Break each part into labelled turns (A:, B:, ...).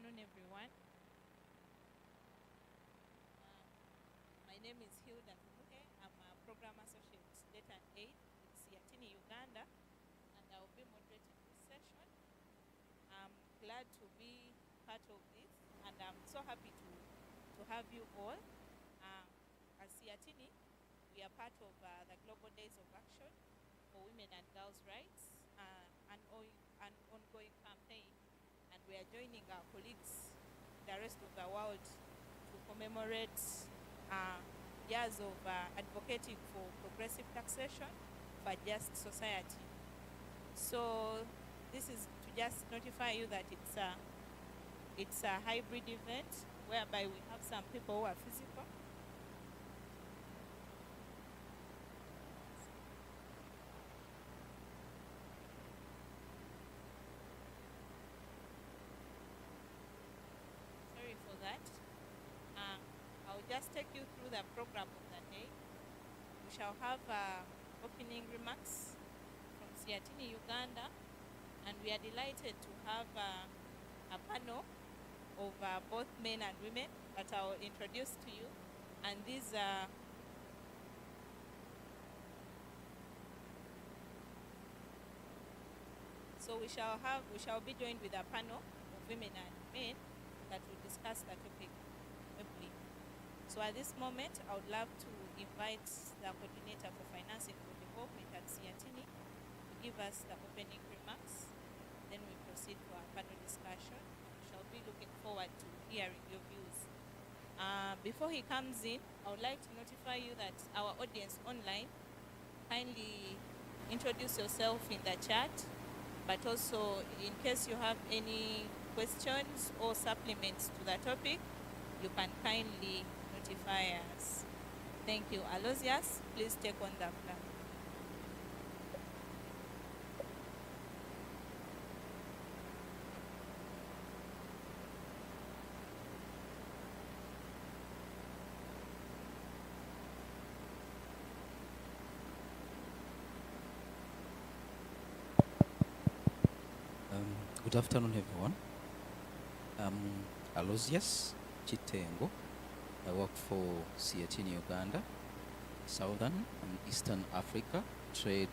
A: afternoon, everyone. My name is Hilda Tunuhe. I'm a Program Associate Data and Aid with Siatini, Uganda, and I'll be moderating this session. I'm glad to be part of this, and I'm so happy to have you all. As Siatini, we are part of the Global Days of Action for Women and Girls' Rights, an ongoing campaign, and we are joining our colleagues in the rest of the world to commemorate years of advocating for progressive taxation for just society. So this is to just notify you that it's a hybrid event whereby we have some people who are physical. Sorry for that. I'll just take you through the program of the day. We shall have opening remarks from Siatini, Uganda, and we are delighted to have a panel of both men and women that I'll introduce to you. And these so we shall be joined with a panel of women and men that will discuss the topic briefly. So at this moment, I would love to invite the coordinator for financing for development at Siatini to give us the opening remarks. Then we proceed to our panel discussion. We shall be looking forward to hearing your views. Before he comes in, I would like to notify you that our audience online, kindly introduce yourself in the chat, but also in case you have any questions or supplements to the topic, you can kindly notify us. Thank you. Aloysius, please take on the floor.
B: Good afternoon, everyone. I'm Aloysius Chitengo. I work for Siatini, Uganda, Southern and Eastern Africa Trade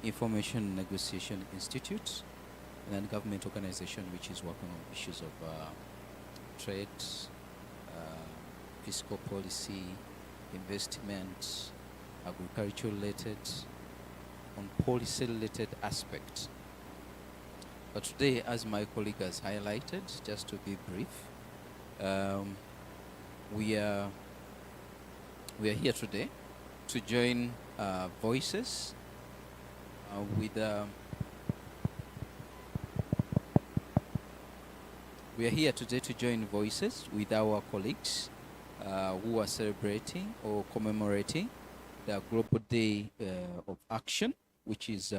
B: Information Negotiation Institute, a non-government organization which is working on issues of trade, fiscal policy, investment, agriculture-related, on policy-related aspects. But today, as my colleague has highlighted, just to be brief, we are here today to join voices with. We are here today to join voices with our colleagues who are celebrating or commemorating the Global Day of Action, which is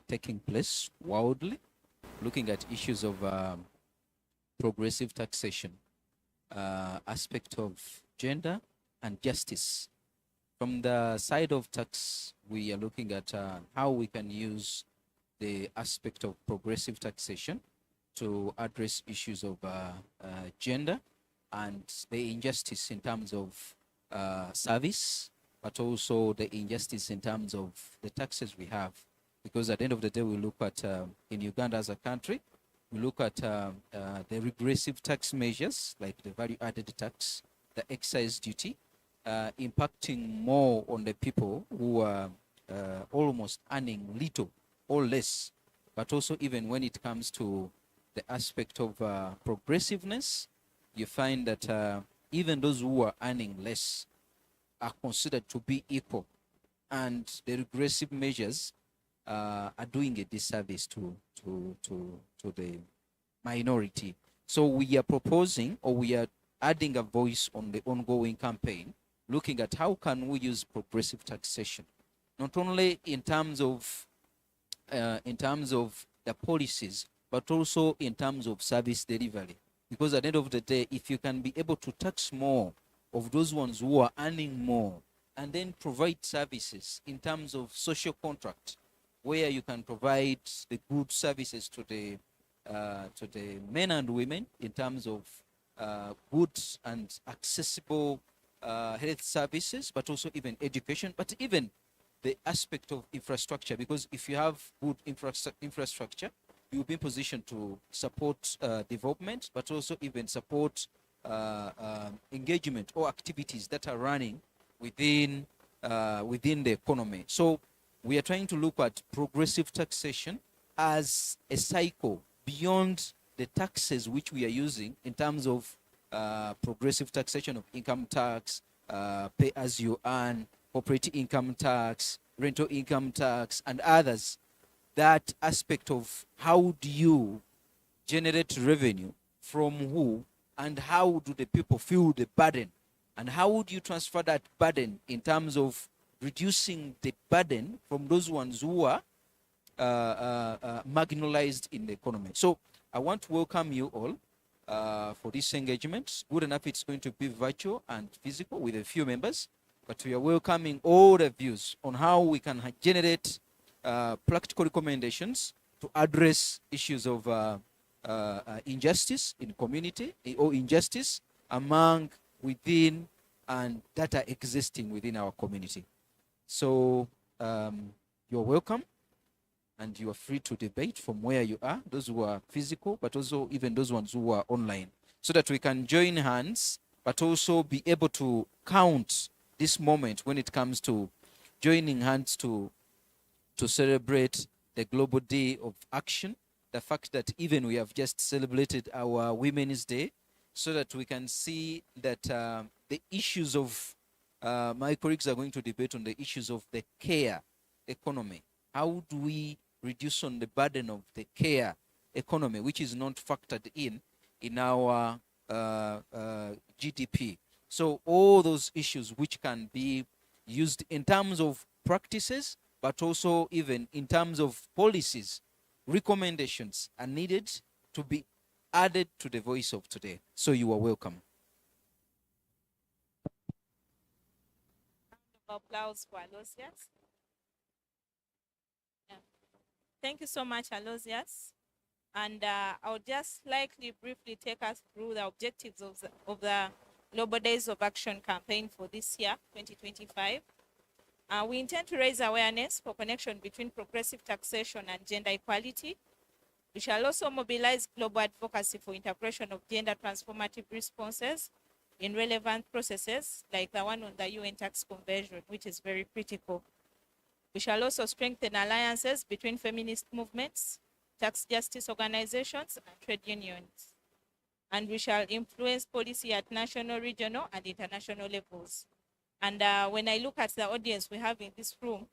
B: taking place worldwide, looking at issues of progressive taxation, aspect of gender and justice. From the side of tax, we are looking at how we can use the aspect of progressive taxation to address issues of gender and the injustice in terms of service, but also the injustice in terms of the taxes we have. Because at the end of the day, we look at, in Uganda as a country, we look at the regressive tax measures, like the value-added tax, the excise duty, impacting more on the people who are almost earning little or less. But also even when it comes to the aspect of progressiveness, you find that even those who are earning less are considered to be equal. And the regressive measures are doing a disservice to the minority. So we are proposing, or we are adding a voice on the ongoing campaign, looking at how can we use progressive taxation, not only in terms of the policies, but also in terms of service delivery. Because at the end of the day, if you can be able to tax more of those ones who are earning more, and then provide services in terms of social contract, where you can provide the good services to the to the men and women in terms of good and accessible health services, but also even education, but even the aspect of infrastructure, because if you have good infrastructure, you'll be in position to support development, but also even support engagement or activities that are running within within the economy. So we are trying to look at progressive taxation as a cycle beyond the taxes which we are using in terms of progressive taxation of income tax, pay as you earn, corporate income tax, rental income tax, and others. That aspect of how do you generate revenue from who, and how do the people feel the burden, and how would you transfer that burden in terms of reducing the burden from those ones who are marginalized in the economy. So I want to welcome you all for this engagement. Good enough, it's going to be virtual and physical with a few members, but we are welcoming all the views on how we can generate practical recommendations to address issues of injustice in community, or injustice among, within, and that are existing within our community. So you're welcome, and you are free to debate from where you are, those who are physical, but also even those ones who are online, so that we can join hands, but also be able to count this moment when it comes to joining hands to celebrate the Global Day of Action, the fact that even we have just celebrated our Women's Day, so that we can see that the issues of, my colleagues are going to debate on the issues of the care economy. How do we reduce on the burden of the care economy, which is not factored in our GDP? So all those issues which can be used in terms of practices, but also even in terms of policies, recommendations are needed to be added to the voice of today. So you are welcome.
A: Applause for Aloysius. Yeah. Thank you so much, Aloysius. And I'll just likely briefly take us through the objectives of the Global Days of Action campaign for this year, 2025. We intend to raise awareness for connection between progressive taxation and gender equality. We shall also mobilize global advocacy for integration of gender transformative responses in relevant processes like the one on the UN tax conversion, which is very critical. We shall also strengthen alliances between feminist movements, tax justice organizations, and trade unions. And we shall influence policy at national, regional, and international levels. And when I look at the audience we have in this room,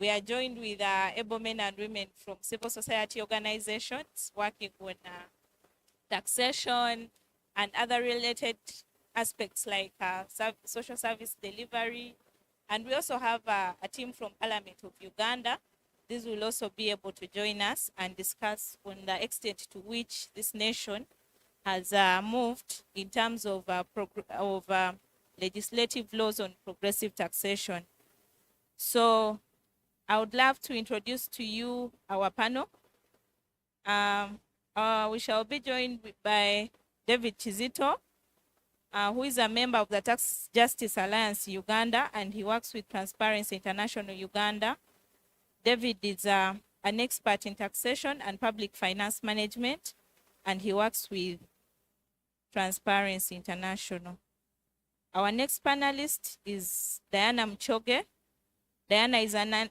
A: we are joined with able men and women from civil society organizations working on taxation and other related aspects like social service delivery. And we also have a team from Parliament of Uganda. These will also be able to join us and discuss on the extent to which this nation has moved in terms of legislative laws on progressive taxation. So I would love to introduce to you our panel. We shall be joined by David Chizito, who is a member of the Tax Justice Alliance Uganda, and he works with Transparency International Uganda. David is an expert in taxation and public finance management, and he works with Transparency International. Our next panelist is Diana Mchoge. Diana is an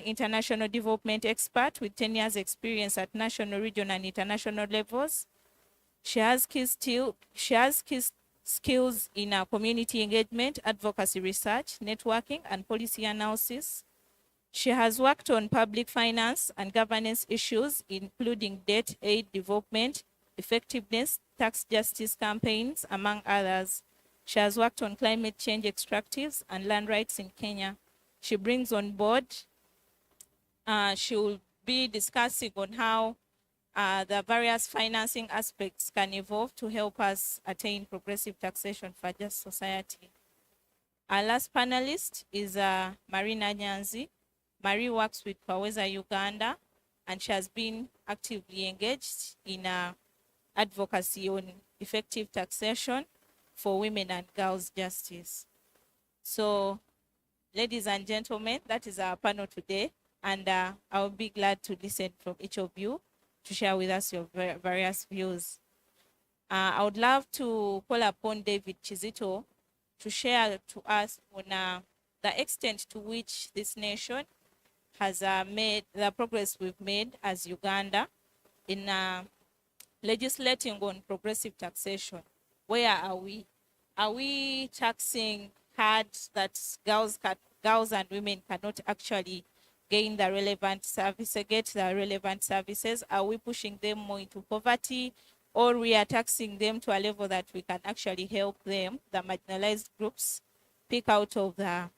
A: international development expert with 10 years experience at national, regional, and international levels. She has key skills in community engagement, advocacy research, networking, and policy analysis. She has worked on public finance and governance issues, including debt aid development, effectiveness, tax justice campaigns, among others. She has worked on climate change extractives and land rights in Kenya. She brings on board, she will be discussing on how the various financing aspects can evolve to help us attain progressive taxation for a just society. Our last panelist is Marina Nyanzi. Marie works with Paweza Uganda, and she has been actively engaged in advocacy on effective taxation for women and girls' justice. So, ladies and gentlemen, that is our panel today, and I'll be glad to listen from each of you to share with us your various views. I would love to call upon David Chizito to share to us on the extent to which this nation has made the progress we've made as Uganda in legislating on progressive taxation. Where are we? Are we taxing hard that girls and women cannot actually gain the relevant services, get the relevant services? Are we pushing them more into poverty, or we are taxing them to a level that we can actually help them, the marginalized groups, pick out of the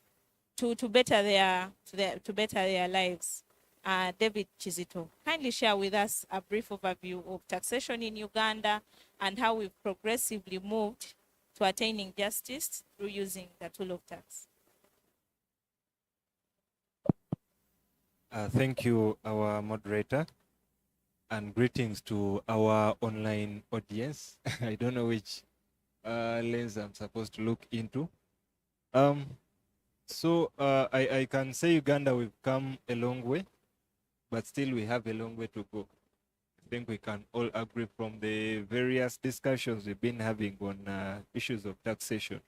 A: to better their lives? David Chizito, kindly share with us a brief overview of taxation in Uganda and how we've progressively moved to attaining justice through using the tool of tax.
C: Thank you, our moderator, and greetings to our online audience. I don't know which lens I'm supposed to look into. I can say Uganda, we've come a long way, but still we have a long way to go. I think we can all agree from the various discussions we've been having on issues of taxation.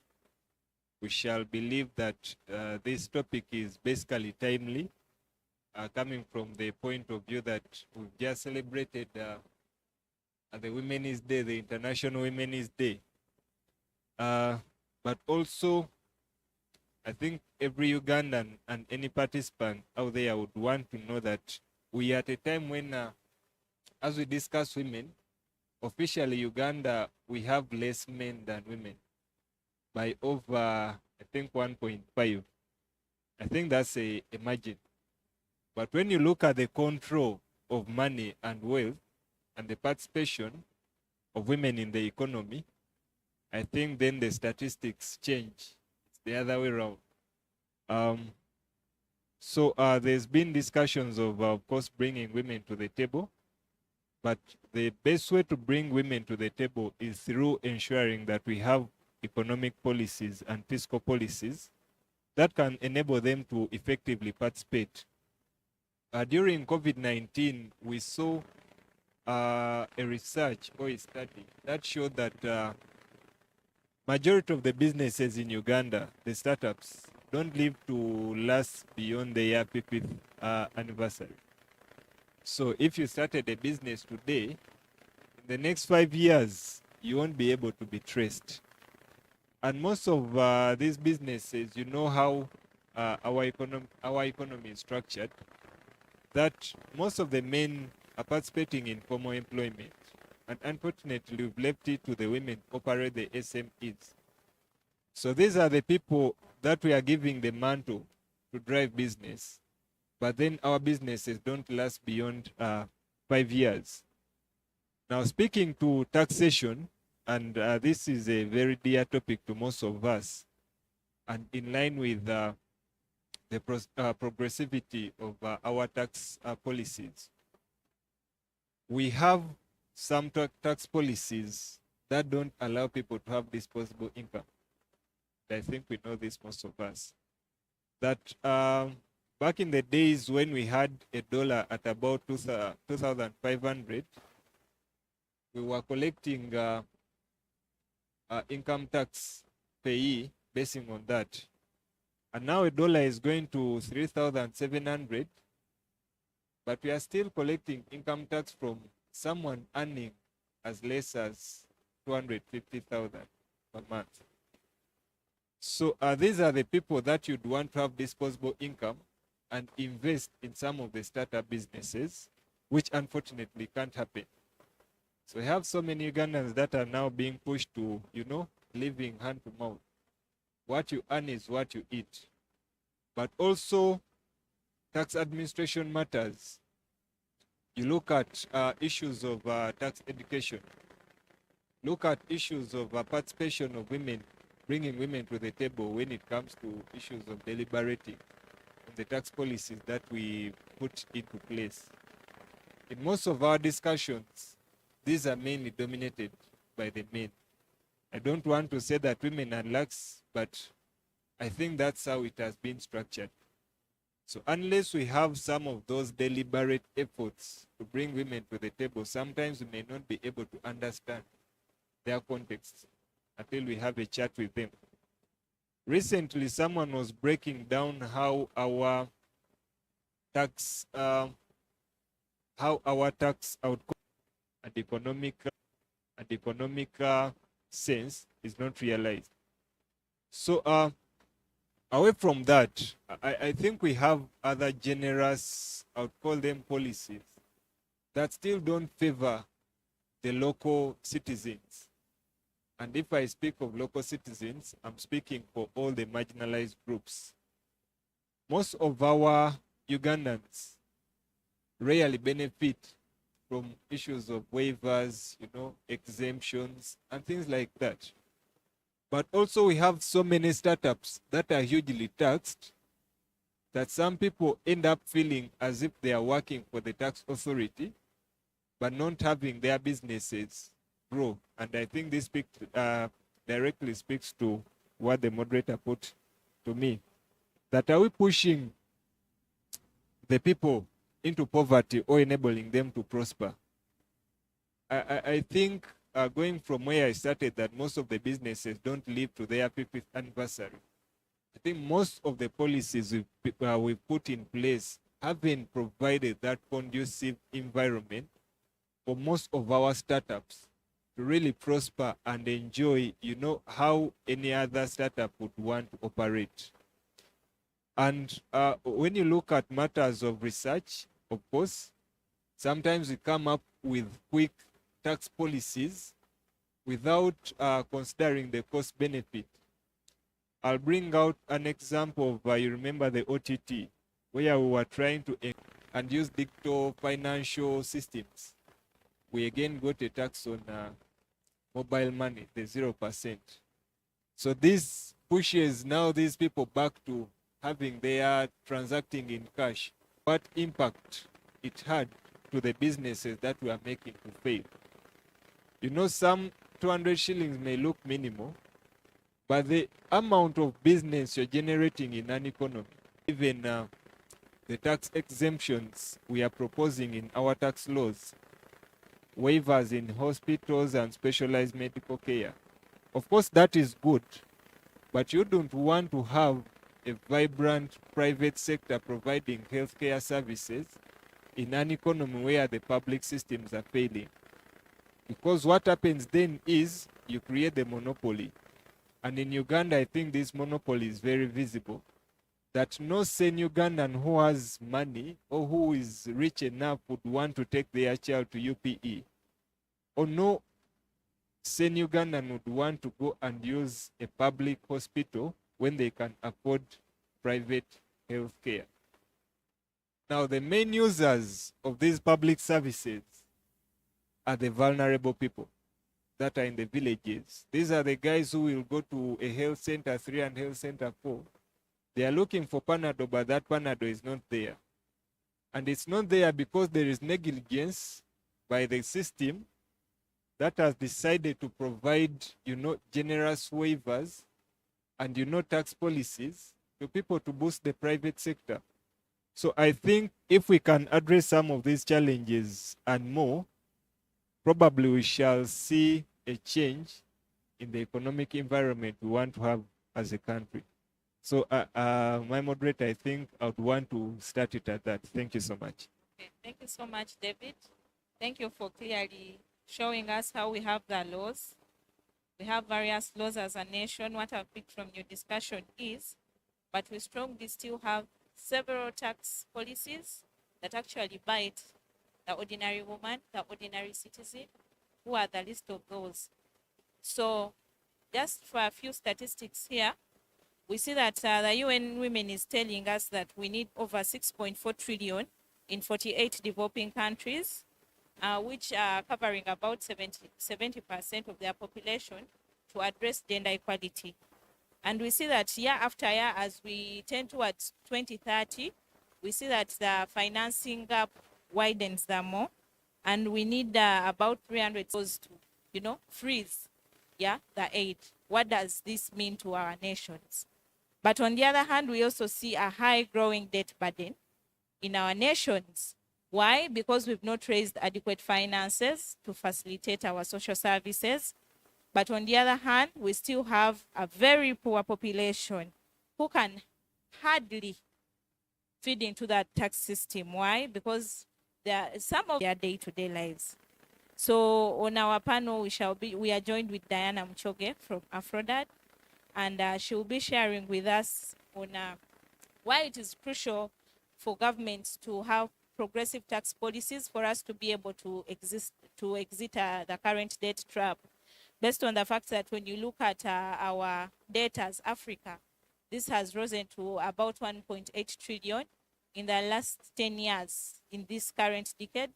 C: We shall believe that this topic is basically timely, coming from the point of view that we've just celebrated the Women's Day, the International Women's Day. But also, I think every Ugandan and any participant out there would want to know that we are at a time when, as we discuss women, officially Uganda, we have less men than women by over, I think, 1.5. I think that's a margin. But when you look at the control of money and wealth and the participation of women in the economy, I think then the statistics change. It's the other way around. There's been discussions of course, bringing women to the table. But the best way to bring women to the table is through ensuring that we have economic policies and fiscal policies that can enable them to effectively participate. During COVID-19, we saw a research or a study that showed that majority of the businesses in Uganda, the startups, don't live to last beyond the year 50th anniversary. So if you started a business today, in the next 5 years, you won't be able to be traced. And most of these businesses, you know how our economy is structured, that most of the men are participating in formal employment. And unfortunately, we've left it to the women to operate the SMEs. So these are the people that we are giving the mantle to drive business. But then our businesses don't last beyond 5 years. Now, speaking to taxation, and this is a very dear topic to most of us, and in line with the progressivity of our tax policies. We have some tax policies that don't allow people to have disposable income. I think we know this, most of us. That back in the days when we had a dollar at about 2,500, we were collecting income tax payee basing on that. And now a dollar is going to 3,700, but we are still collecting income tax from someone earning as less as 250,000 per month. So these are the people that you'd want to have disposable income and invest in some of the startup businesses, which unfortunately can't happen. So we have so many Ugandans that are now being pushed to, living hand to mouth. What you earn is what you eat. But also, tax administration matters. You look at issues of tax education. Look at issues of participation of women, bringing women to the table when it comes to issues of deliberating on the tax policies that we put into place. In most of our discussions, these are mainly dominated by the men. I don't want to say that women are lax, but I think that's how it has been structured. So unless we have some of those deliberate efforts to bring women to the table, sometimes we may not be able to understand their context until we have a chat with them. Recently, someone was breaking down how our tax outcome and economic sense is not realized. So away from that, I think we have other generous, I would call them policies, that still don't favor the local citizens. And if I speak of local citizens, I'm speaking for all the marginalized groups. Most of our Ugandans rarely benefit from issues of waivers, exemptions, and things like that. But also we have so many startups that are hugely taxed that some people end up feeling as if they are working for the tax authority, but not having their businesses grow. And I think this directly speaks to what the moderator put to me. That are we pushing the people into poverty or enabling them to prosper? I think going from where I started, that most of the businesses don't live to their 50th anniversary. I think most of the policies we've put in place haven't provided that conducive environment for most of our startups to really prosper and enjoy, how any other startup would want to operate. And when you look at matters of research, of course, sometimes we come up with quick tax policies without considering the cost benefit. I'll bring out an example of, you remember the OTT, where we were trying to and use digital financial systems. We again got a tax on mobile money, the 0%. So this pushes now these people back to having their transacting in cash. What impact it had to the businesses that we are making to fail. Some 200 shillings may look minimal, but the amount of business you're generating in an economy, even the tax exemptions we are proposing in our tax laws, waivers in hospitals and specialized medical care. Of course, that is good, but you don't want to have a vibrant private sector providing healthcare services in an economy where the public systems are failing. Because what happens then is you create the monopoly. And in Uganda, I think this monopoly is very visible. That no sane Ugandan who has money or who is rich enough would want to take their child to UPE. Or no sane Ugandan would want to go and use a public hospital when they can afford private health care. Now, the main users of these public services are the vulnerable people that are in the villages. These are the guys who will go to a health center 3 and health center 4. They are looking for Panado, but that Panado is not there. And it's not there because there is negligence by the system that has decided to provide, generous waivers and, tax policies to people to boost the private sector. So I think if we can address some of these challenges and more, probably we shall see a change in the economic environment we want to have as a country. So my moderator, I think I would want to start it at that. Thank you so much.
A: Okay, thank you so much, David. Thank you for clearly showing us how we have the laws. We have various laws as a nation. What I've picked from your discussion is, but we strongly still have several tax policies that actually bite the ordinary woman, the ordinary citizen, who are the least of those. So just for a few statistics here, we see that the UN Women is telling us that we need over 6.4 trillion in 48 developing countries, which are covering about 70% of their population, to address gender equality. And we see that year after year, as we tend towards 2030, we see that the financing gap widens the more. and we need about 300 to, freeze, the aid. What does this mean to our nations? But on the other hand, we also see a high growing debt burden in our nations. Why? Because we've not raised adequate finances to facilitate our social services. But on the other hand, we still have a very poor population who can hardly feed into that tax system. Why? Because some of their day-to-day lives. So on our panel, we are joined with Diana Mchoge from Afrodad, and she will be sharing with us on why it is crucial for governments to have progressive tax policies for us to be able to exit the current debt trap, based on the fact that when you look at our debt as Africa, this has risen to about 1.8 trillion in the last 10 years in this current decade.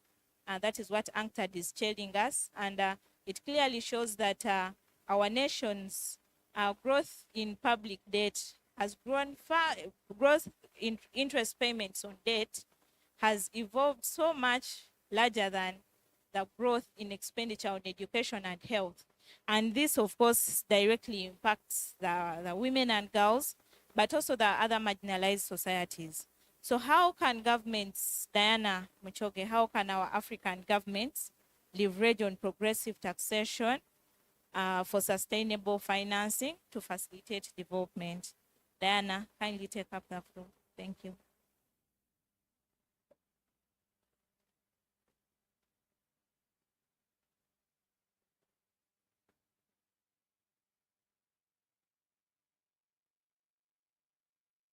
A: And that is what UNCTAD is telling us. And it clearly shows that our nation's growth in public debt has grown far. Growth in interest payments on debt has evolved so much larger than the growth in expenditure on education and health. And this, of course, directly impacts the women and girls, but also the other marginalized societies. So how can governments, Diana Muchoge, how can our African governments leverage on progressive taxation for sustainable financing to facilitate development? Diana, kindly take up the floor. Thank you.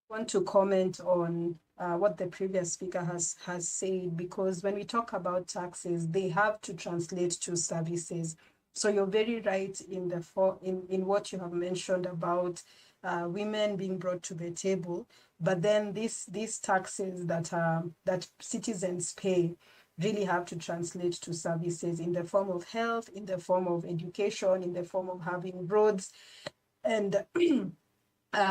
D: Want to comment on what the previous speaker has said, because when we talk about taxes, they have to translate to services. So you're very right in in what you have mentioned about women being brought to the table, but then these taxes that citizens pay really have to translate to services in the form of health, in the form of education, in the form of having roads, and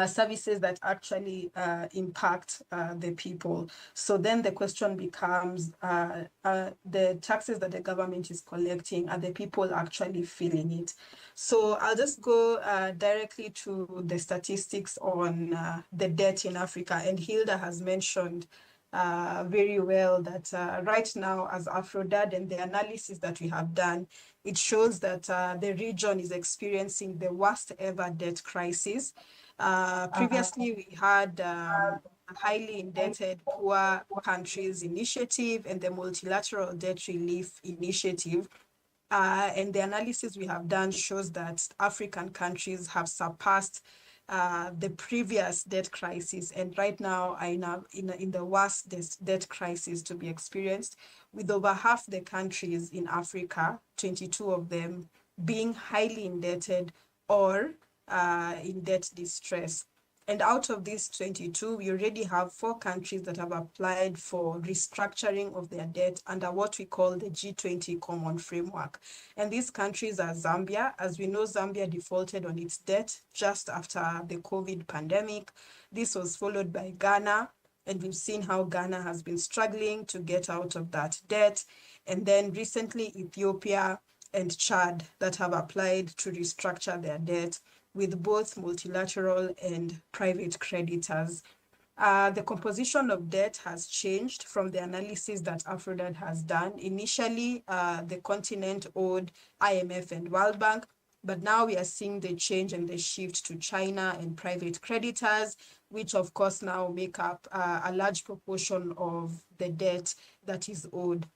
D: services that actually impact the people. So then the question becomes, the taxes that the government is collecting, are the people actually feeling it? So I'll just go directly to the statistics on the debt in Africa. And Hilda has mentioned very well that right now, as Afrodad and the analysis that we have done, it shows that the region is experiencing the worst ever debt crisis. Previously, we had a highly indebted poor countries initiative and the multilateral debt relief initiative. And the analysis we have done shows that African countries have surpassed the previous debt crisis, and right now are in the worst debt crisis to be experienced, with over half the countries in Africa, 22 of them, being highly indebted or in debt distress. And out of these 22, we already have 4 countries that have applied for restructuring of their debt under what we call the G20 Common Framework. And these countries are Zambia. As we know, Zambia defaulted on its debt just after the COVID pandemic. This was followed by Ghana, and we've seen how Ghana has been struggling to get out of that debt. And then recently, Ethiopia and Chad that have applied to restructure their debt with both multilateral and private creditors. The composition of debt has changed from the analysis that Afrodad has done. Initially, the continent owed IMF and World Bank, but now we are seeing the change and the shift to China and private creditors, which of course now make up a large proportion of the debt that is owed.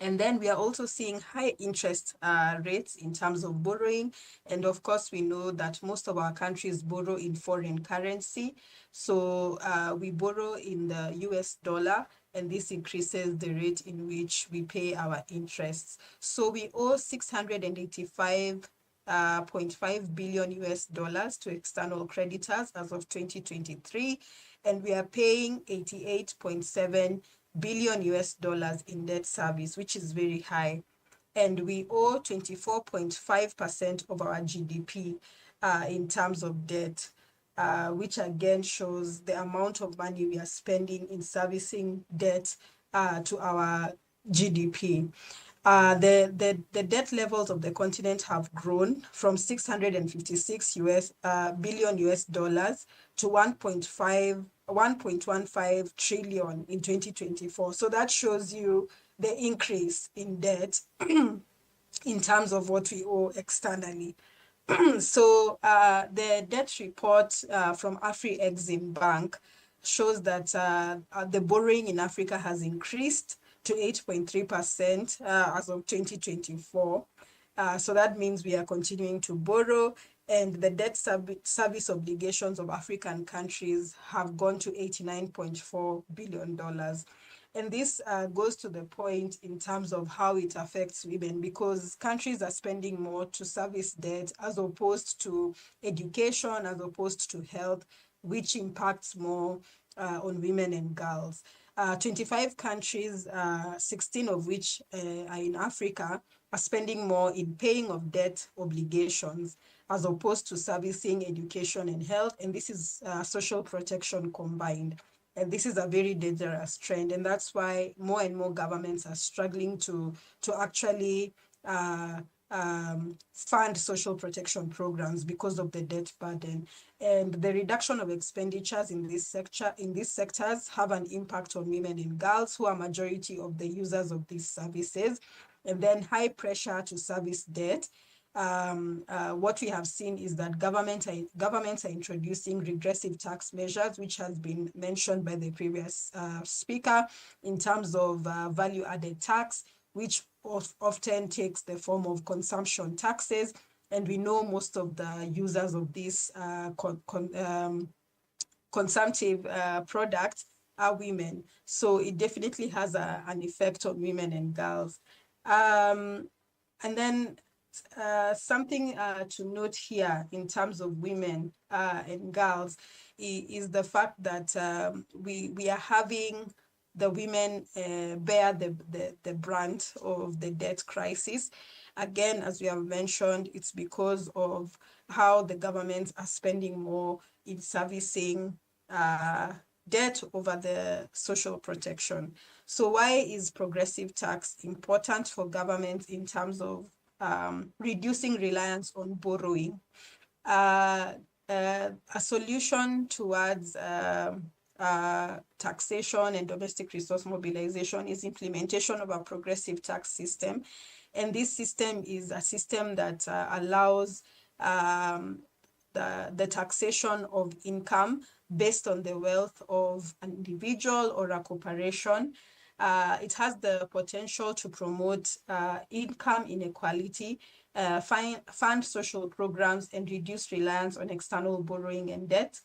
D: And then we are also seeing high interest rates in terms of borrowing. And of course, we know that most of our countries borrow in foreign currency. So we borrow in the US dollar, and this increases the rate in which we pay our interests. So we owe 685.5 billion US dollars to external creditors as of 2023, and we are paying 88.7 billion US dollars in debt service, which is very high. And we owe 24.5% of our GDP in terms of debt, which again shows the amount of money we are spending in servicing debt to our GDP. The debt levels of the continent have grown from 656 billion US dollars to 1.15 trillion in 2024. So that shows you the increase in debt in terms of what we owe externally. So the debt report from Afri-Exim Bank shows that the borrowing in Africa has increased to 8.3% as of 2024. So that means we are continuing to borrow, and the debt service obligations of African countries have gone to $89.4 billion. And this goes to the point in terms of how it affects women, because countries are spending more to service debt as opposed to education, as opposed to health, which impacts more on women and girls. 25 countries, 16 of which are in Africa, are spending more in paying of debt obligations as opposed to servicing education and health. And this is social protection combined. And this is a very dangerous trend. And that's why more and more governments are struggling to actually fund social protection programs because of the debt burden. And the reduction of expenditures in these sectors have an impact on women and girls, who are majority of the users of these services. And then high pressure to service debt. What we have seen is that governments are introducing regressive tax measures, which has been mentioned by the previous speaker, in terms of value-added tax, which often takes the form of consumption taxes. And we know most of the users of these consumptive products are women. So it definitely has an effect on women and girls. And then something to note here in terms of women and girls is the fact that we are having the women bear the brunt of the debt crisis. Again, as we have mentioned, it's because of how the governments are spending more in servicing debt over the social protection. So why is progressive tax important for governments in terms of reducing reliance on borrowing? A solution towards taxation and domestic resource mobilization is implementation of a progressive tax system. And this system is a system that allows the taxation of income based on the wealth of an individual or a corporation. It has the potential to promote income inequality, fund social programs, and reduce reliance on external borrowing and debt.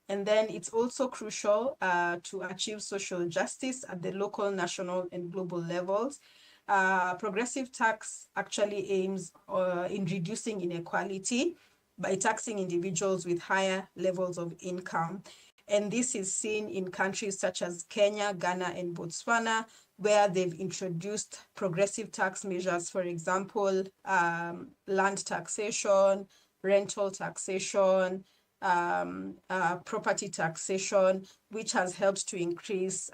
D: And then it's also crucial to achieve social justice at the local, national, and global levels. Progressive tax actually aims in reducing inequality by taxing individuals with higher levels of income. And this is seen in countries such as Kenya, Ghana, and Botswana, where they've introduced progressive tax measures, for example, land taxation, rental taxation, property taxation, which has helped to increase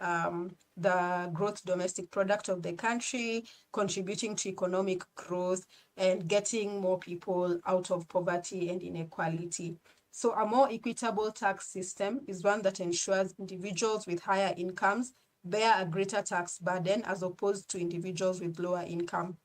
D: the gross domestic product of the country, contributing to economic growth and getting more people out of poverty and inequality. So a more equitable tax system is one that ensures individuals with higher incomes bear a greater tax burden as opposed to individuals with lower income.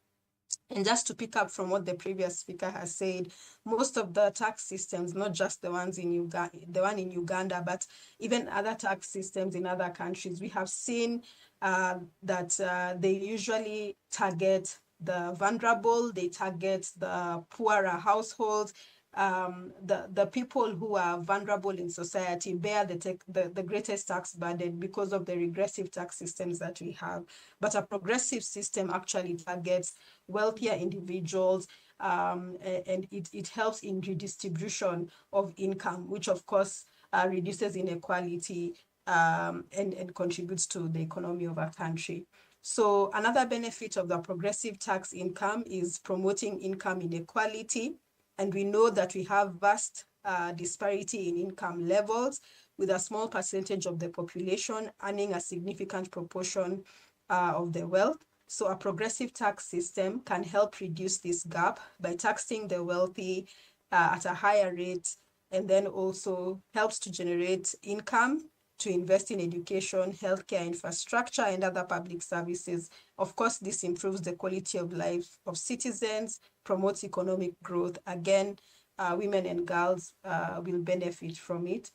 D: And just to pick up from what the previous speaker has said, most of the tax systems, not just the ones in Uganda, the one in Uganda, but even other tax systems in other countries, we have seen that they usually target the vulnerable, they target the poorer households. The people who are vulnerable in society bear the greatest tax burden because of the regressive tax systems that we have. But a progressive system actually targets wealthier individuals, and it helps in redistribution of income, which of course reduces inequality and contributes to the economy of our country. So another benefit of the progressive tax income is promoting income inequality. And we know that we have vast disparity in income levels, with a small percentage of the population earning a significant proportion of the wealth. So a progressive tax system can help reduce this gap by taxing the wealthy at a higher rate, and then also helps to generate income to invest in education, healthcare infrastructure, and other public services. Of course, this improves the quality of life of citizens, promotes economic growth. Again, women and girls will benefit from it.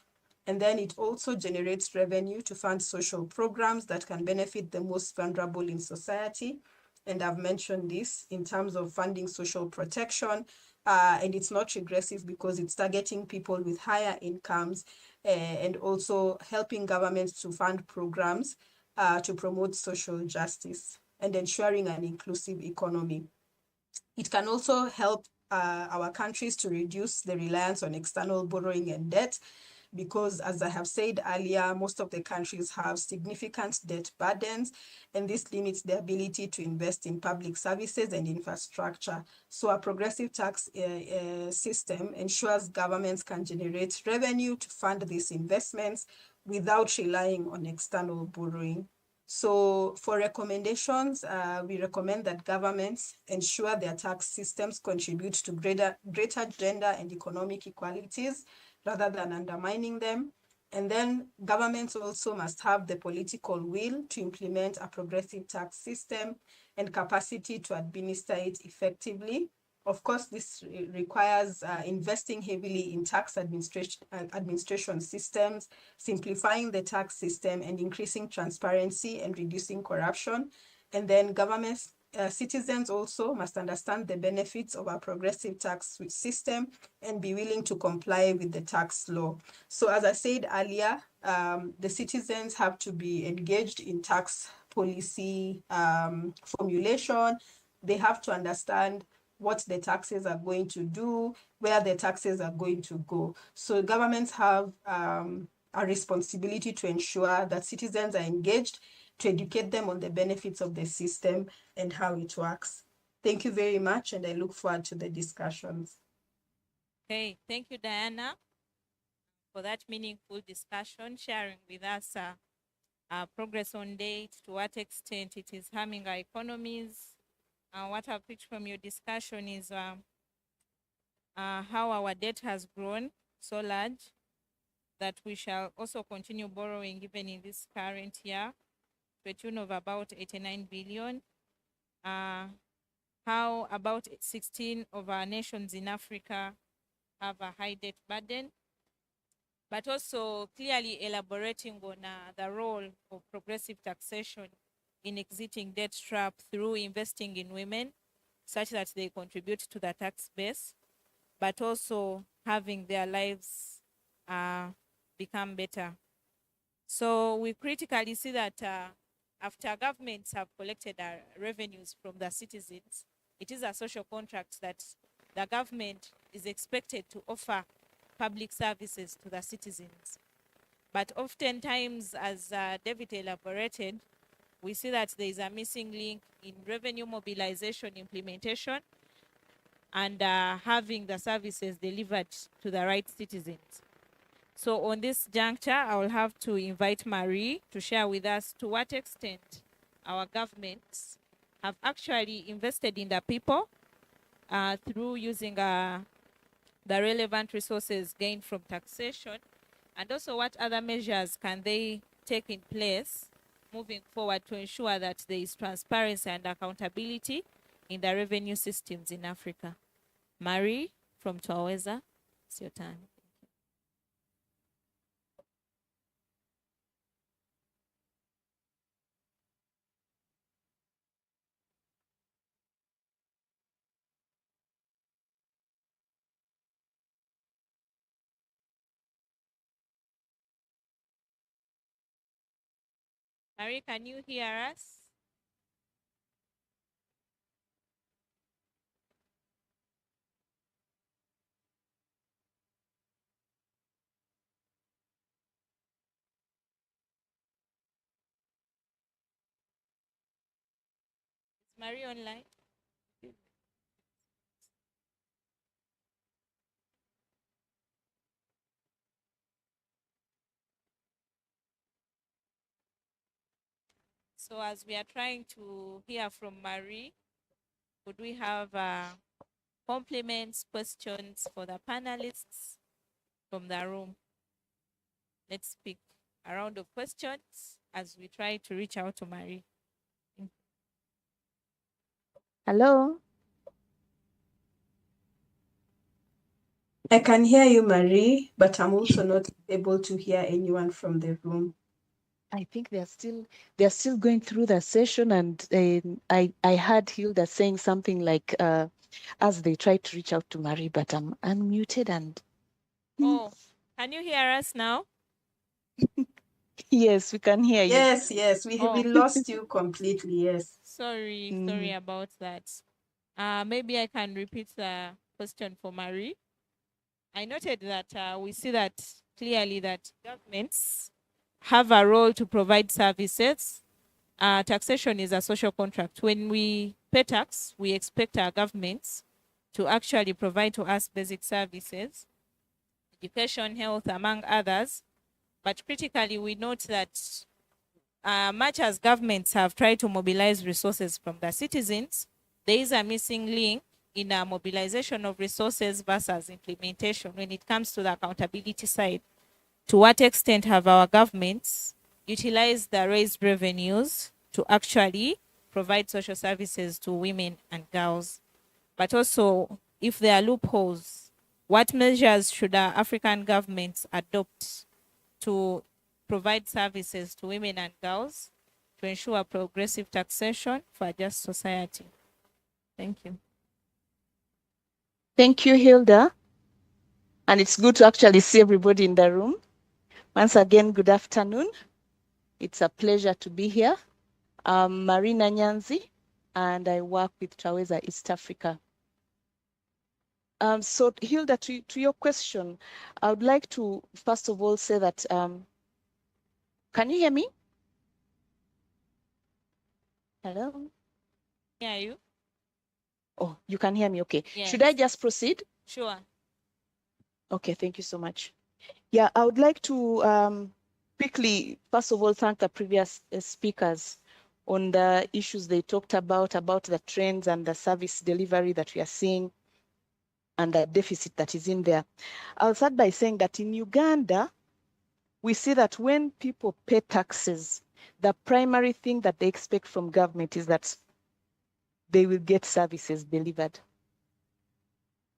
D: And then it also generates revenue to fund social programs that can benefit the most vulnerable in society. And I've mentioned this in terms of funding social protection. And it's not regressive because it's targeting people with higher incomes and also helping governments to fund programs to promote social justice and ensuring an inclusive economy. It can also help our countries to reduce the reliance on external borrowing and debt, because as I have said earlier, most of the countries have significant debt burdens, and this limits the ability to invest in public services and infrastructure. So a progressive tax system ensures governments can generate revenue to fund these investments without relying on external borrowing. So for recommendations, we recommend that governments ensure their tax systems contribute to greater gender and economic equalities rather than undermining them. And then governments also must have the political will to implement a progressive tax system and capacity to administer it effectively. Of course, this requires investing heavily in tax administration systems, simplifying the tax system, and increasing transparency and reducing corruption. And then governments, citizens also must understand the benefits of a progressive tax system and be willing to comply with the tax law. So as I said earlier, the citizens have to be engaged in tax policy formulation. They have to understand what the taxes are going to do, where the taxes are going to go. So governments have a responsibility to ensure that citizens are engaged, to educate them on the benefits of the system and how it works. Thank you very much, and I look forward to the discussions.
A: Okay, thank you, Diana, for that meaningful discussion, sharing with us progress on date, to what extent it is harming our economies. What I've picked from your discussion is how our debt has grown so large that we shall also continue borrowing even in this current year to a tune of about 89 billion. How about 16 of our nations in Africa have a high debt burden, but also clearly elaborating on the role of progressive taxation in exiting debt trap through investing in women such that they contribute to the tax base, but also having their lives become better. So we critically see that after governments have collected revenues from the citizens, it is a social contract that the government is expected to offer public services to the citizens. But oftentimes, as David elaborated, we see that there is a missing link in revenue mobilization implementation and having the services delivered to the right citizens. So on this juncture, I will have to invite Marie to share with us to what extent our governments have actually invested in the people through using the relevant resources gained from taxation, and also what other measures can they take in place moving forward to ensure that there is transparency and accountability in the revenue systems in Africa. Marie from Twaweza, it's your turn. Marie, can you hear us? Is Marie online? So as we are trying to hear from Marie, would we have compliments, questions for the panelists from the room? Let's pick a round of questions as we try to reach out to Marie.
E: Hello.
D: I can hear you, Marie, but I'm also not able to hear anyone from the room.
E: I think they're still going through the session, and I heard Hilda saying something like as they try to reach out to Marie, but I'm unmuted and
A: Oh, can you hear us now?
E: yes, we can hear you.
D: Yes, we lost you completely. Yes.
A: Sorry about that. Maybe I can repeat the question for Marie. I noted that we see that clearly that governments have a role to provide services. Taxation is a social contract. When we pay tax, we expect our governments to actually provide to us basic services, education, health, among others. But critically, we note that much as governments have tried to mobilize resources from the citizens, there is a missing link in a mobilization of resources versus implementation when it comes to the accountability side. To what extent have our governments utilized the raised revenues to actually provide social services to women and girls? But also, if there are loopholes, what measures should our African governments adopt to provide services to women and girls to ensure progressive taxation for a just society? Thank you.
E: Thank you, Hilda. And it's good to actually see everybody in the room. Once again, good afternoon. It's a pleasure to be here. I'm Marina Nyanzi, and I work with TAWEZA East Africa. So Hilda, to your question, I would like to first of all say that, can you hear me? Hello?
A: Hear you?
E: Oh, you can hear me, okay.
A: Yes.
E: Should I just proceed?
A: Sure.
E: Okay, thank you so much. Yeah, I would like to quickly, first of all, thank the previous speakers on the issues they talked about the trends and the service delivery that we are seeing and the deficit that is in there. I'll start by saying that in Uganda, we see that when people pay taxes, the primary thing that they expect from government is that they will get services delivered.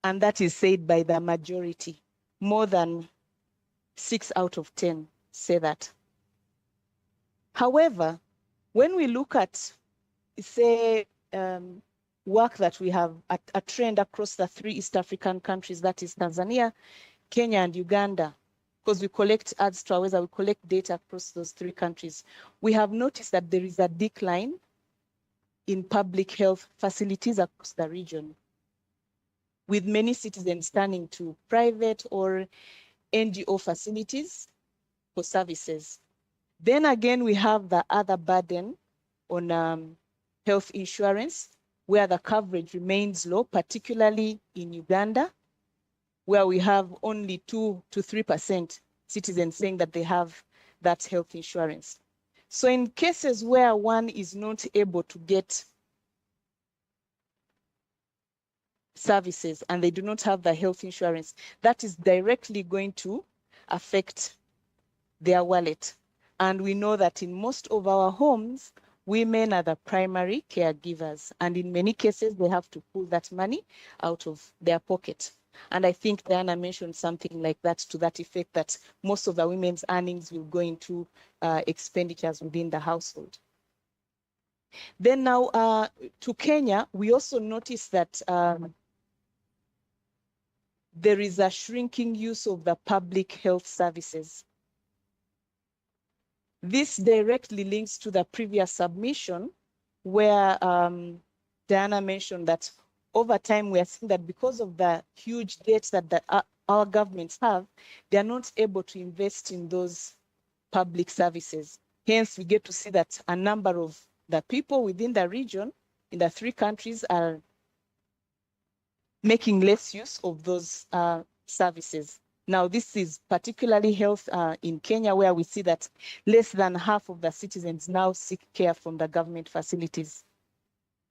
E: And that is said by the majority. More than 6 out of 10 say that. However, when we look at, say, work that we have, a trend across the 3 East African countries, that is Tanzania, Kenya, and Uganda, because we collect ads to TAWEZA, we collect data across those 3 countries, we have noticed that there is a decline in public health facilities across the region, with many citizens turning to private or NGO facilities for services. Then again, we have the other burden on health insurance, where the coverage remains low, particularly in Uganda, where we have only 2 to 3% citizens saying that they have that health insurance. So in cases where one is not able to get services and they do not have the health insurance, that is directly going to affect their wallet. And we know that in most of our homes, women are the primary caregivers. And in many cases, they have to pull that money out of their pocket. And I think Diana mentioned something like that, to that effect, that most of the women's earnings will go into expenditures within the household. Then now to Kenya, we also notice that there is a shrinking use of the public health services. This directly links to the previous submission, where Diana mentioned that over time we are seeing that because of the huge debts that our governments have, they are not able to invest in those public services. Hence, we get to see that a number of the people within the region, in the 3 countries, are making less use of those services. Now, this is particularly health in Kenya, where we see that less than half of the citizens now seek care from the government facilities.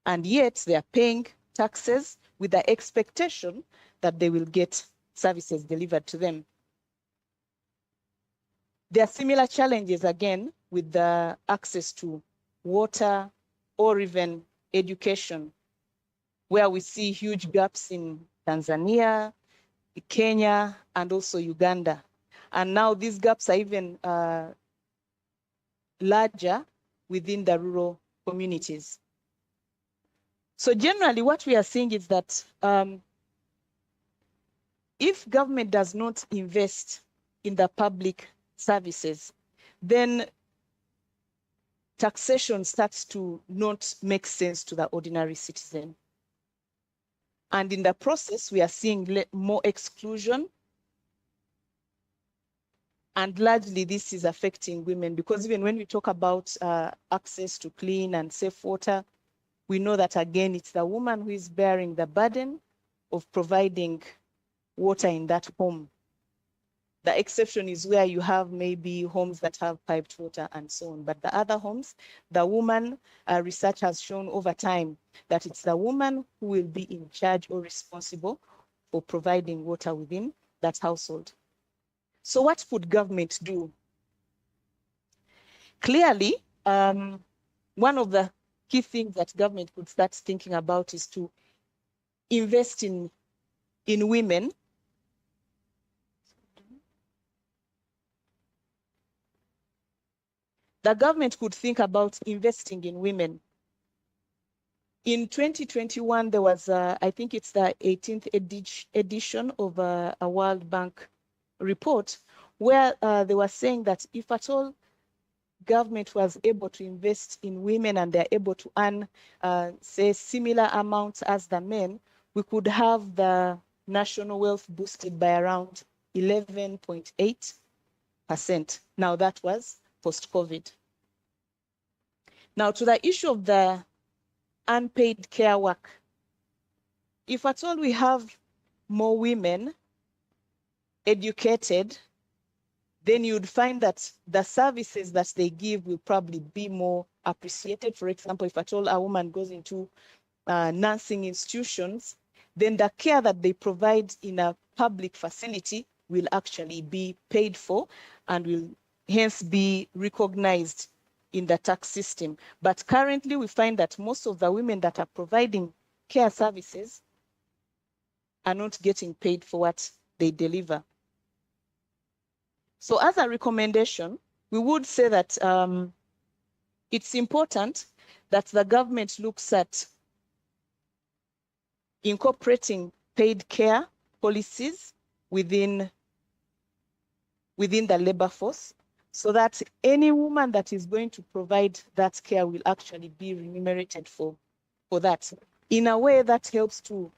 E: And yet they are paying taxes with the expectation that they will get services delivered to them. There are similar challenges again with the access to water or even education, where we see huge gaps in Tanzania, Kenya, and also Uganda. And now these gaps are even larger within the rural communities. So generally what we are seeing is that if government does not invest in the public services, then taxation starts to not make sense to the ordinary citizen. And in the process, we are seeing more exclusion. And largely this is affecting women, because even when we talk about access to clean and safe water, we know that again, it's the woman who is bearing the burden of providing water in that home. The exception is where you have maybe homes that have piped water and so on. But the other homes, the woman, research has shown over time that it's the woman who will be in charge or responsible for providing water within that household. So what could government do? Clearly, one of the key things that government could start thinking about is to invest in women. The government could think about investing in women. In 2021, there was, I think it's the 18th edition of a World Bank report, where they were saying that if at all government was able to invest in women and they're able to earn, say, similar amounts as the men, we could have the national wealth boosted by around 11.8%. Now that was post-COVID. Now to the issue of the unpaid care work. If at all we have more women educated, then you'd find that the services that they give will probably be more appreciated. For example, if at all a woman goes into nursing institutions, then the care that they provide in a public facility will actually be paid for and will hence be recognized in the tax system. But currently we find that most of the women that are providing care services are not getting paid for what they deliver. So as a recommendation, we would say that it's important that the government looks at incorporating paid care policies within the labor force, so that any woman that is going to provide that care will actually be remunerated for that, in a way that helps to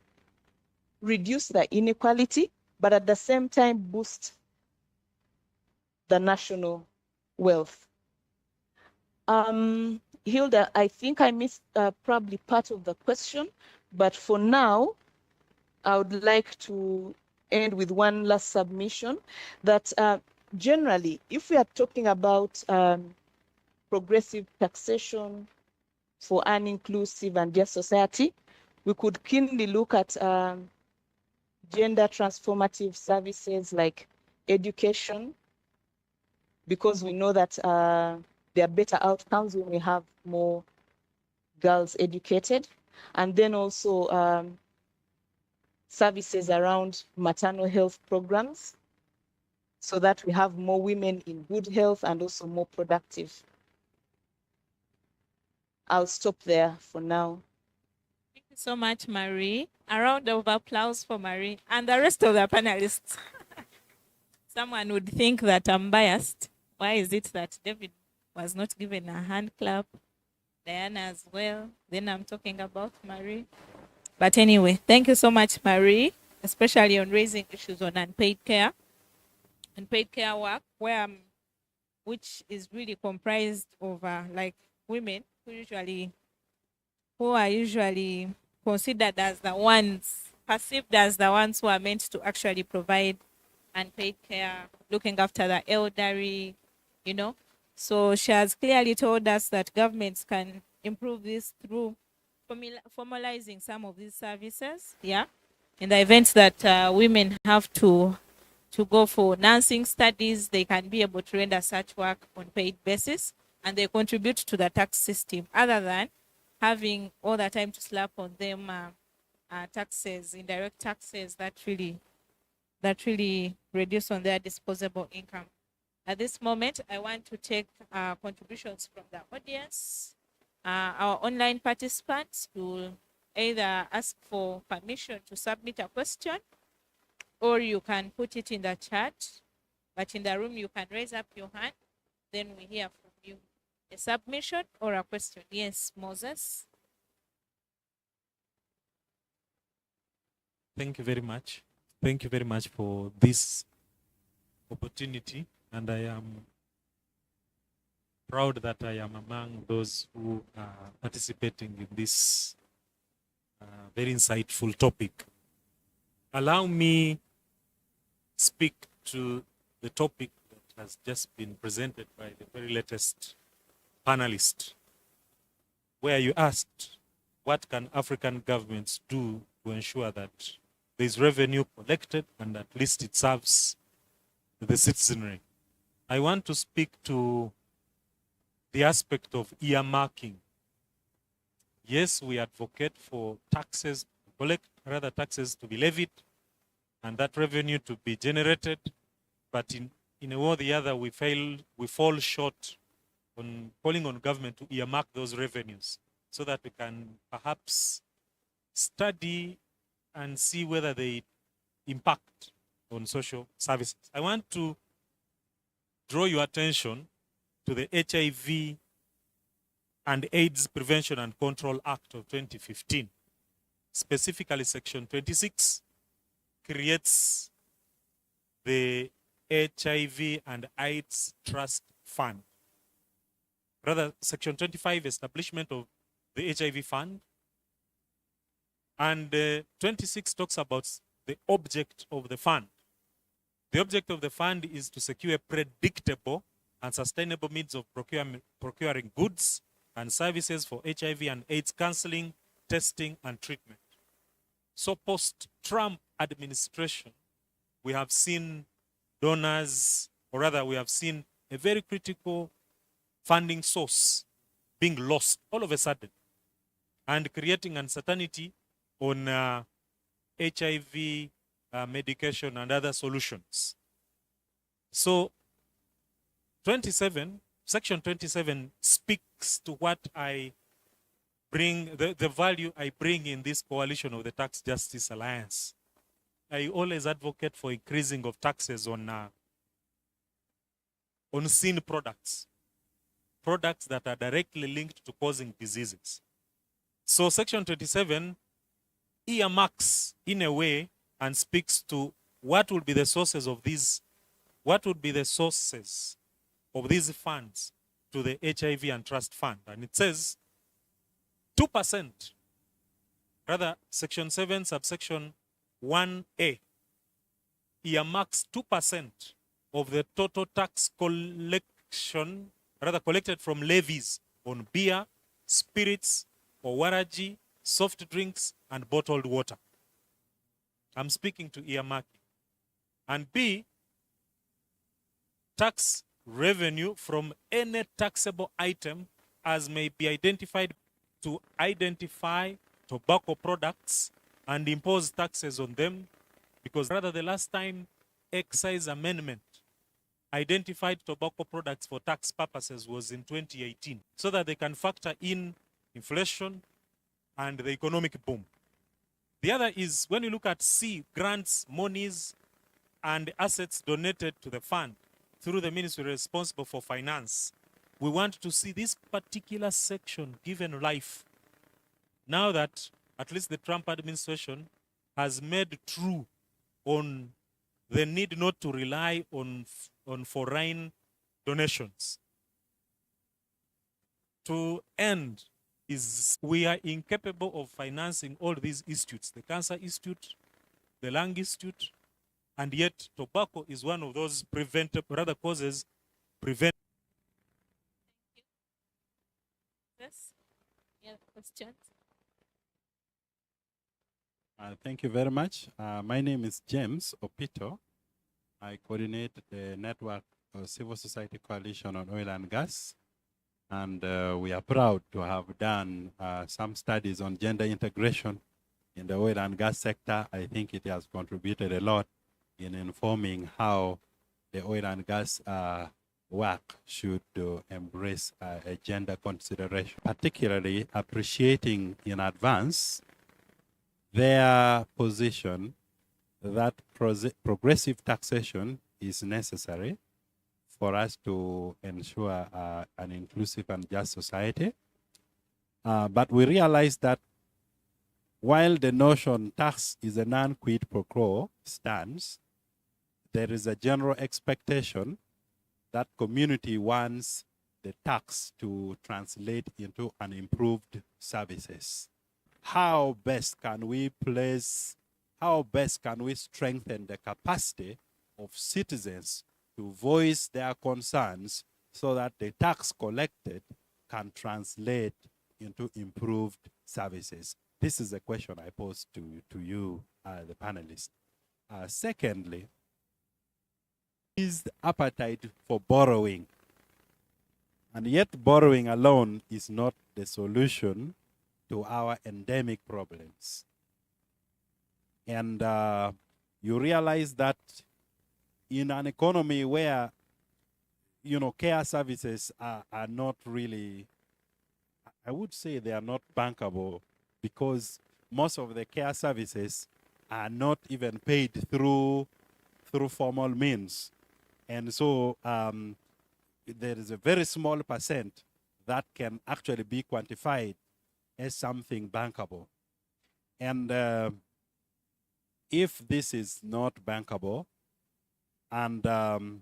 E: reduce the inequality, but at the same time boost the national wealth. Hilda, I think I missed probably part of the question, but for now, I would like to end with one last submission that generally, if we are talking about progressive taxation for an inclusive and just society, we could keenly look at gender transformative services like education, because we know that there are better outcomes when we have more girls educated. And then also services around maternal health programs, so that we have more women in good health and also more productive. I'll stop there for now.
A: Thank you so much, Marie. A round of applause for Marie and the rest of the panelists. Someone would think that I'm biased. Why is it that David was not given a hand clap? Diana as well. Then I'm talking about Marie. But anyway, thank you so much, Marie, especially on raising issues on unpaid care work, which is really comprised of like women who are usually considered as the ones, perceived as the ones who are meant to actually provide unpaid care, looking after the elderly, you know. So she has clearly told us that governments can improve this through formalizing some of these services. Yeah, in the event that women have to go for nursing studies, they can be able to render such work on paid basis, and they contribute to the tax system, other than having all the time to slap on them taxes, indirect taxes that really reduce on their disposable income. At this moment, I want to take contributions from the audience. Our online participants will either ask for permission to submit a question, or you can put it in the chat. But in the room, you can raise up your hand, then we hear from you. A submission or a question? Yes, Moses.
F: Thank you very much. Thank you very much for this opportunity, and I am proud that I am among those who are participating in this very insightful topic. Allow me speak to the topic that has just been presented by the very latest panelist, where you asked, what can African governments do to ensure that there is revenue collected and at least it serves the citizenry? I want to speak to the aspect of earmarking. Yes, we advocate for taxes, taxes to be levied and that revenue to be generated, but in a way or the other, we fall short on calling on government to earmark those revenues so that we can perhaps study and see whether they impact on social services. I want to draw your attention to the HIV and AIDS Prevention and Control Act of 2015. Specifically, Section 26 creates the HIV and AIDS Trust Fund. Rather, Section 25, establishment of the HIV Fund. And 26 talks about the object of the fund. The object of the fund is to secure predictable and sustainable means of procuring goods and services for HIV and AIDS counseling, testing, and treatment. So post-Trump administration, we have seen donors, or rather we have seen a very critical funding source being lost all of a sudden and creating uncertainty on HIV medication and other solutions. So Section 27 speaks to what I bring, the value I bring in this coalition of the Tax Justice Alliance. I always advocate for increasing of taxes on sin products that are directly linked to causing diseases. So Section 27 earmarks in a way and speaks to what will be the sources of these, funds to the HIV and Trust Fund. And it says 2%, rather Section 7, subsection 1A, earmarks 2% of the total tax collection, rather collected from levies on beer, spirits, waraji, soft drinks, and bottled water. I'm speaking to earmarking. And B, tax revenue from any taxable item as may be identified to identify tobacco products and impose taxes on them, because rather the last time excise amendment identified tobacco products for tax purposes was in 2018, so that they can factor in inflation and the economic boom. The other is when you look at C, grants, monies, and assets donated to the fund through the ministry responsible for finance. We want to see this particular section given life now that at least the Trump administration has made true on the need not to rely on foreign donations. To end is we are incapable of financing all these institutes, the Cancer Institute, the Lung Institute, And yet tobacco is one of those preventable, rather causes prevent.
A: Yes. Yeah, questions?
G: Thank you very much. My name is James Opito. I coordinate the network of Civil Society Coalition on Oil and Gas. And we are proud to have done some studies on gender integration in the oil and gas sector. I think it has contributed a lot in informing how the oil and gas work should embrace a gender consideration, particularly appreciating in advance their position that progressive taxation is necessary for us to ensure an inclusive and just society. But we realize that while the notion tax is a non-quid pro quo stands, there is a general expectation that community wants the tax to translate into an improved services. How best can we strengthen the capacity of citizens to voice their concerns so that the tax collected can translate into improved services? This is a question I pose to you, the panelists. Secondly, is the appetite for borrowing. And yet borrowing alone is not the solution to our endemic problems. And you realize that in an economy where, care services are not really, I would say they are not bankable, because most of the care services are not even paid through formal means. And so there is a very small percent that can actually be quantified as something bankable. And if this is not bankable, and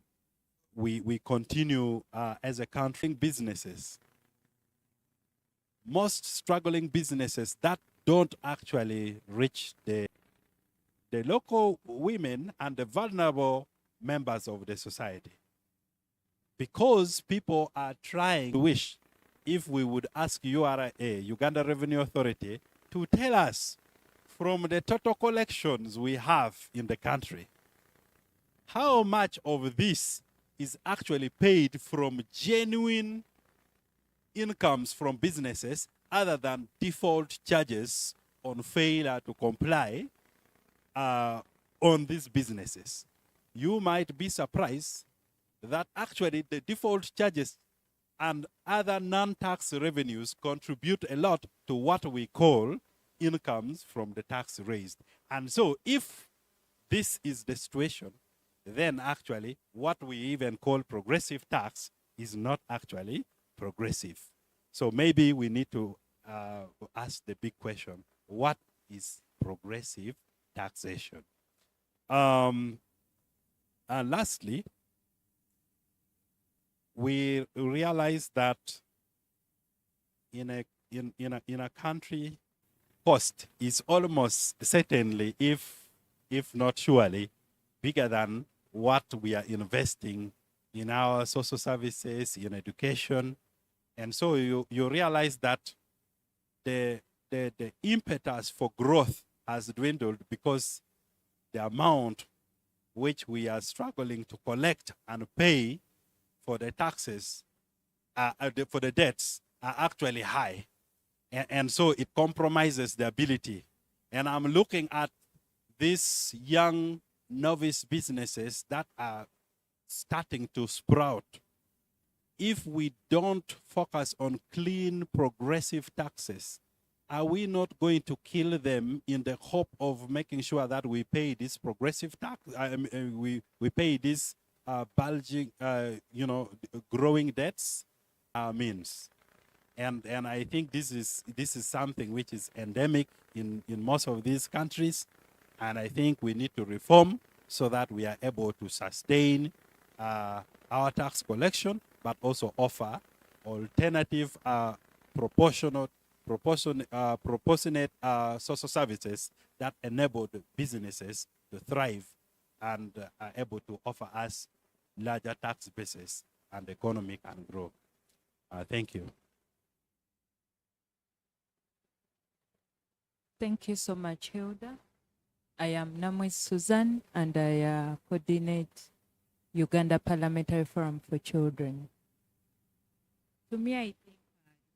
G: we continue as a country, businesses, most struggling businesses that don't actually reach the local women and the vulnerable members of the society. Because people are trying to wish, if we would ask URA, Uganda Revenue Authority, to tell us from the total collections we have in the country, how much of this is actually paid from genuine incomes from businesses other than default charges on failure to comply on these businesses. You might be surprised that actually the default charges and other non-tax revenues contribute a lot to what we call incomes from the tax raised. And so if this is the situation, then actually what we even call progressive tax is not actually progressive. So maybe we need to ask the big question, what is progressive taxation? And lastly, we realize that in a country, cost is almost certainly, if not surely, bigger than what we are investing in our social services, in education. And so you realize that the impetus for growth has dwindled because the amount which we are struggling to collect and pay for the taxes, for the debts, are actually high. And so it compromises the ability. And I'm looking at these young novice businesses that are starting to sprout. If we don't focus on clean, progressive taxes, are we not going to kill them in the hope of making sure that we pay this progressive tax? We pay this bulging, growing debts means. And I think this is something which is endemic in most of these countries. And I think we need to reform so that we are able to sustain our tax collection, but also offer alternative proportionate social services that enable the businesses to thrive and are able to offer us larger tax bases and the economy can grow. Thank you.
H: Thank you so much, Hilda. I am Namwis Susan, and I coordinate Uganda Parliamentary Forum for Children. To me, I think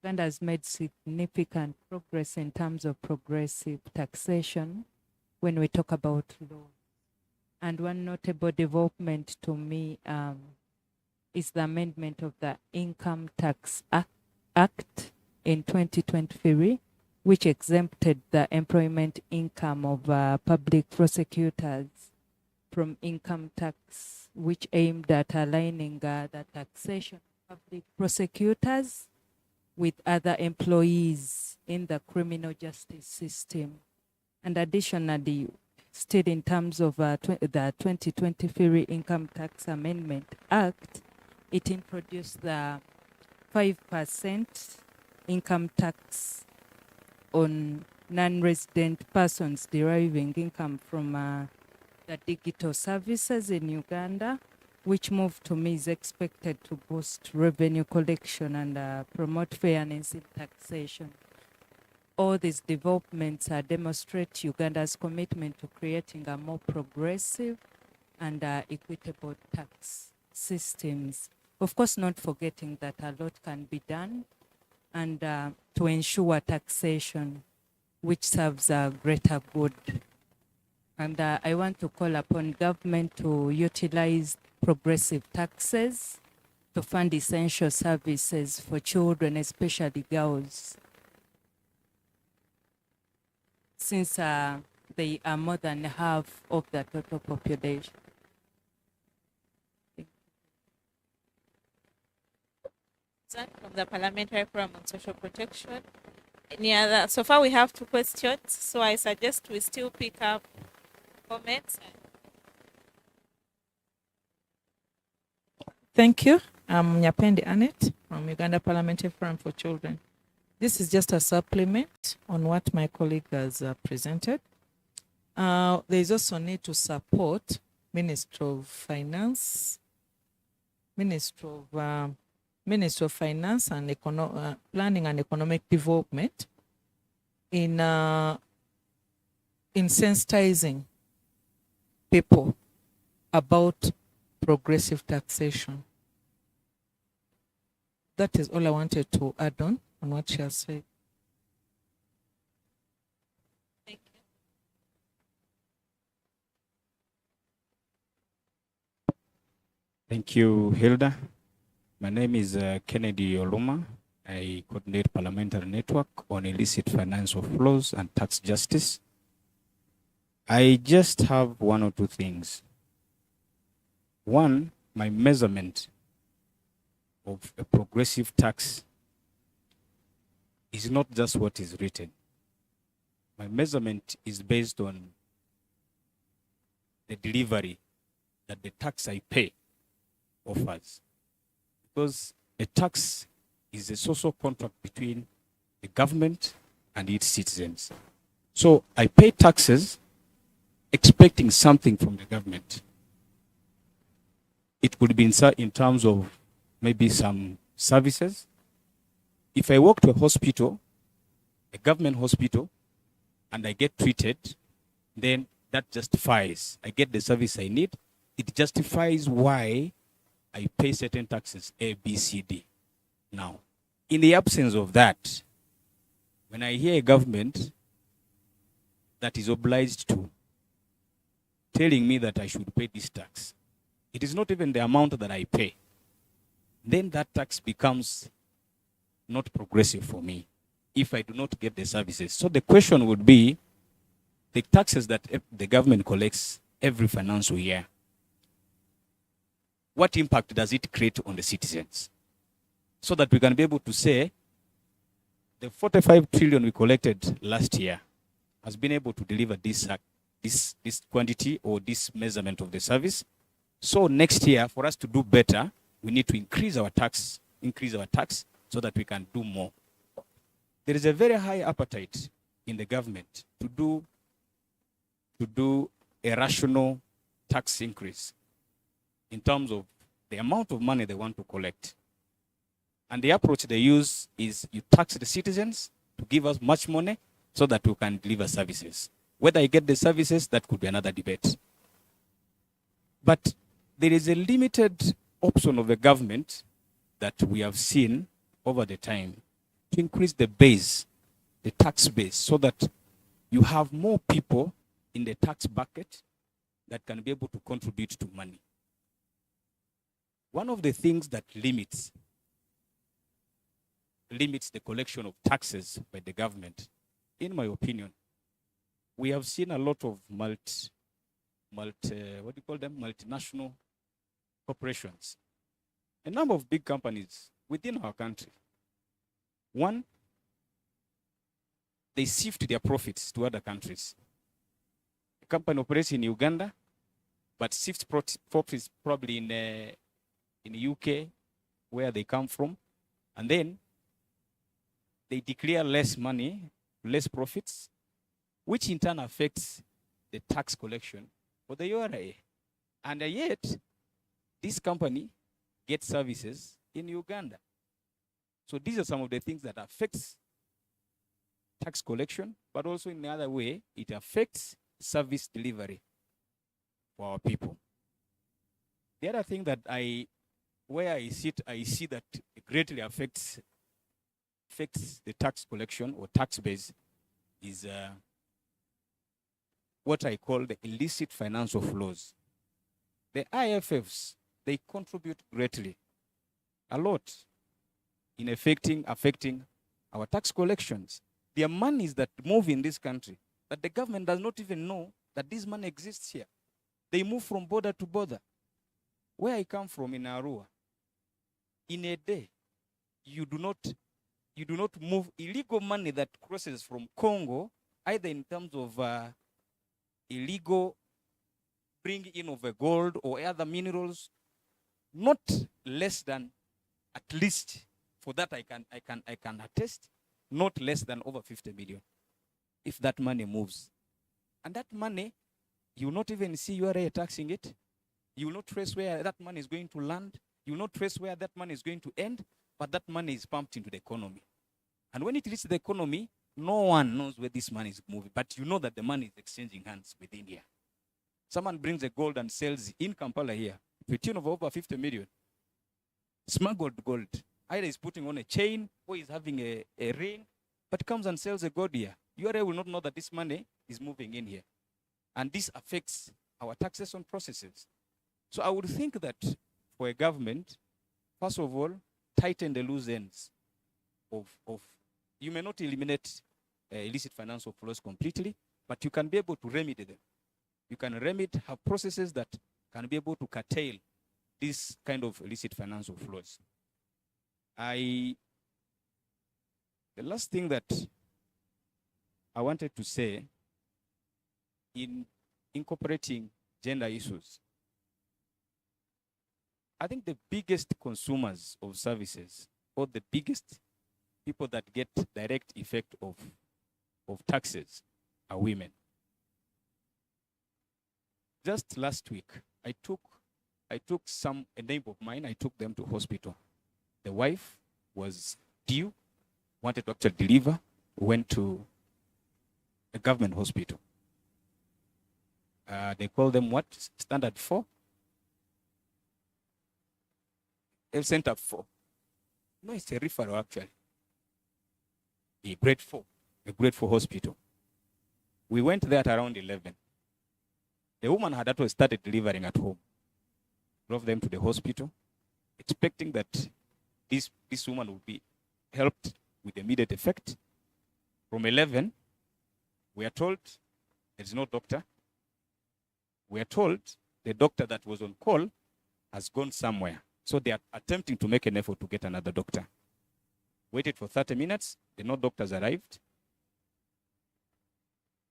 H: Uganda has made significant progress in terms of progressive taxation when we talk about law. And one notable development to me is the amendment of the Income Tax Act in 2023, which exempted the employment income of public prosecutors from income tax, which aimed at aligning the taxation of public prosecutors with other employees in the criminal justice system. And additionally, still in terms of the 2023 Income Tax Amendment Act, it introduced the 5% income tax on non-resident persons deriving income from the digital services in Uganda, which move to me is expected to boost revenue collection and promote fairness in taxation. All these developments demonstrate Uganda's commitment to creating a more progressive and equitable tax systems. Of course, not forgetting that a lot can be done and to ensure taxation which serves a greater good. And I want to call upon government to utilize progressive taxes to fund essential services for children, especially girls, since they are more than half of the total population.
A: From the Parliamentary Forum on Social Protection. Any other? So far we have 2 questions, so I suggest we still pick up comments.
I: Thank you. I'm Nyapendi Annette from Uganda Parliamentary Forum for Children. This is just a supplement on what my colleague has presented. There is also need to support Ministry of Finance, Ministry of Finance and Planning and Economic Development in sensitizing people about progressive taxation. That is all I wanted to add on what she has said.
A: Thank you.
J: Thank you, Hilda. My name is Kennedy Oluma. I coordinate Parliamentary Network on Illicit Finance of Laws and Tax Justice. I just have 1 or 2 things. One, my measurement of a progressive tax is not just what is written. My measurement is based on the delivery that the tax I pay offers. Because a tax is a social contract between the government and its citizens. So I pay taxes expecting something from the government. It could be in terms of maybe some services. If I walk to a hospital, a government hospital, and I get treated, then that justifies. I get the service I need. It justifies why I pay certain taxes, A, B, C, D. Now, in the absence of that, when I hear a government that is obliged to telling me that I should pay this tax, it is not even the amount that I pay, then that tax becomes not progressive for me if I do not get the services. So the question would be, the taxes that the government collects every financial year, what impact does it create on the citizens? So that we can be able to say, the 45 trillion we collected last year has been able to deliver this quantity or this measurement of the service. So next year, for us to do better, we need to increase our tax so that we can do more. There is a very high appetite in the government to do a rational tax increase in terms of the amount of money they want to collect. And the approach they use is you tax the citizens to give us much money so that we can deliver services. Whether you get the services, that could be another debate. But there is a limited option of the government that we have seen over the time to increase the base, the tax base, so that you have more people in the tax bucket that can be able to contribute to money. One of the things that limits the collection of taxes by the government, in my opinion, we have seen a lot of multinational corporations, a number of big companies within our country. One, they shift their profits to other countries. A company operates in Uganda, but shifts profits probably in the UK, where they come from, and then they declare less money, less profits, which in turn affects the tax collection for the URA. And yet, this company gets services in Uganda. So these are some of the things that affects tax collection, but also in the other way, it affects service delivery for our people. The other thing that where I sit, I see that it greatly affects the tax collection or tax base is what I call the illicit financial flows. The IFFs, they contribute greatly, a lot, in affecting our tax collections. There are monies that move in this country that the government does not even know that this money exists here. They move from border to border. Where I come from in Arua, in a day, you do not move illegal money that crosses from Congo, either in terms of illegal bringing in of a gold or other minerals, not less than, at least for that I can attest, not less than over 50 million. If that money moves, and that money, you will not even see URA taxing it. You will not trace where that money is going to land. You will not trace where that money is going to end, but that money is pumped into the economy. And when it reaches the economy, no one knows where this money is moving, but you know that the money is exchanging hands within here. Someone brings the gold and sells in Kampala here, to a tune of over 50 million. Smuggled gold. Either he's putting on a chain or he's having a ring, but comes and sells a gold here. URA will not know that this money is moving in here. And this affects our taxation processes. So I would think that for a government, first of all, tighten the loose ends of you may not eliminate illicit financial flows completely, but you can be able to remedy them. You can have processes that can be able to curtail this kind of illicit financial flows. The last thing that I wanted to say in incorporating gender issues, I think the biggest consumers of services, or the biggest people that get direct effect of taxes, are women. Just last week, I took a neighbor of mine, I took them to hospital. The wife was due, wanted to actually deliver, went to a government hospital. They call them what? Standard 4? Center 4. No, it's a referral actually. A grade 4 hospital. We went there at around 11. The woman had actually started delivering at home. Drove them to the hospital, expecting that this woman would be helped with immediate effect. From 11, we are told there is no doctor. We are told the doctor that was on call has gone somewhere. So they are attempting to make an effort to get another doctor. Waited for 30 minutes, no doctors arrived.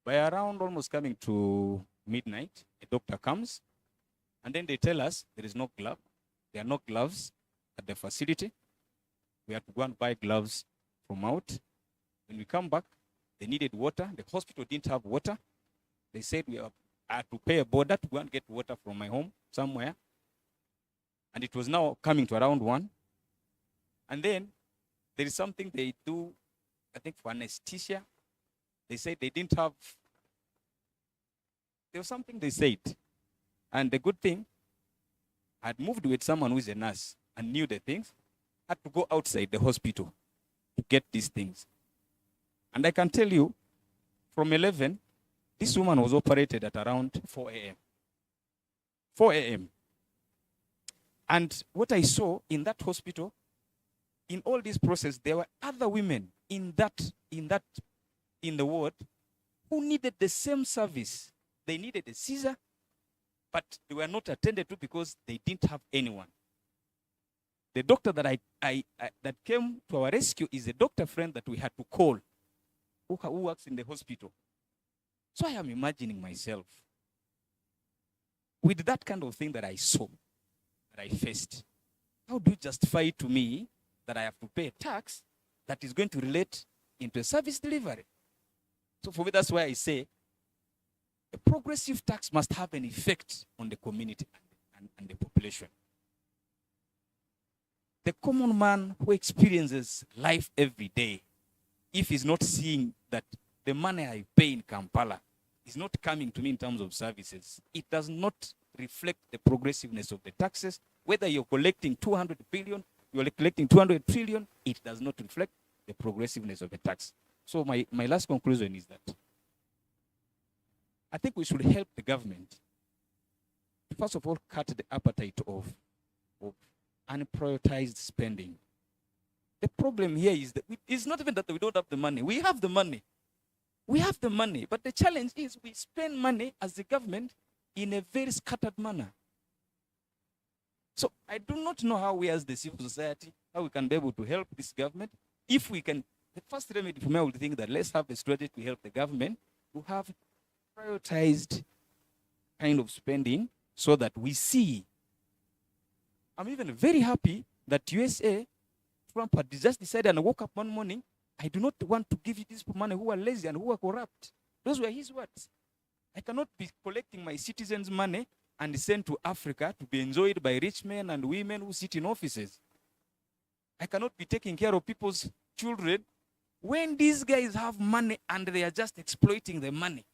J: By around almost coming to midnight, a doctor comes, and then they tell us there is no glove. There are no gloves at the facility. We have to go and buy gloves from out. When we come back, they needed water. The hospital didn't have water. They said we are I had to pay a border to go and get water from my home somewhere. And it was now coming to around 1. And then there is something they do, I think for anesthesia. They said they didn't have, there was something they said. And the good thing, I had moved with someone who is a nurse and knew the things. I had to go outside the hospital to get these things. And I can tell you, from 11, this woman was operated at around 4 a.m. 4 a.m. And what I saw in that hospital, in all this process, there were other women in the ward who needed the same service. They needed a Caesar, but they were not attended to because they didn't have anyone. The doctor that that came to our rescue is a doctor friend that we had to call, who works in the hospital. So I am imagining myself with that kind of thing that I saw, that I faced. How do you justify to me that I have to pay a tax that is going to relate into a service delivery? So for me, that's why I say a progressive tax must have an effect on the community and the population. The common man who experiences life every day, if he's not seeing that the money I pay in Kampala is not coming to me in terms of services, it does not reflect the progressiveness of the taxes. Whether you're collecting 200 billion, you're collecting 200 trillion, it does not reflect the progressiveness of the tax. So my last conclusion is that I think we should help the government to, first of all, cut the appetite of unprioritized spending. The problem here is that it's not even that we don't have the money. We have the money. We have the money. But the challenge is we spend money as the government in a very scattered manner. So I do not know how we as the civil society, how we can be able to help this government. If we can, the first remedy for me, I would think that let's have a strategy to help the government to have prioritized kind of spending so that we see. I'm even very happy that USA, Trump had just decided and woke up one morning, I do not want to give you these money who are lazy and who are corrupt. Those were his words. I cannot be collecting my citizens' money and sent to Africa to be enjoyed by rich men and women who sit in offices. I cannot be taking care of people's children when these guys have money and they are just exploiting the money.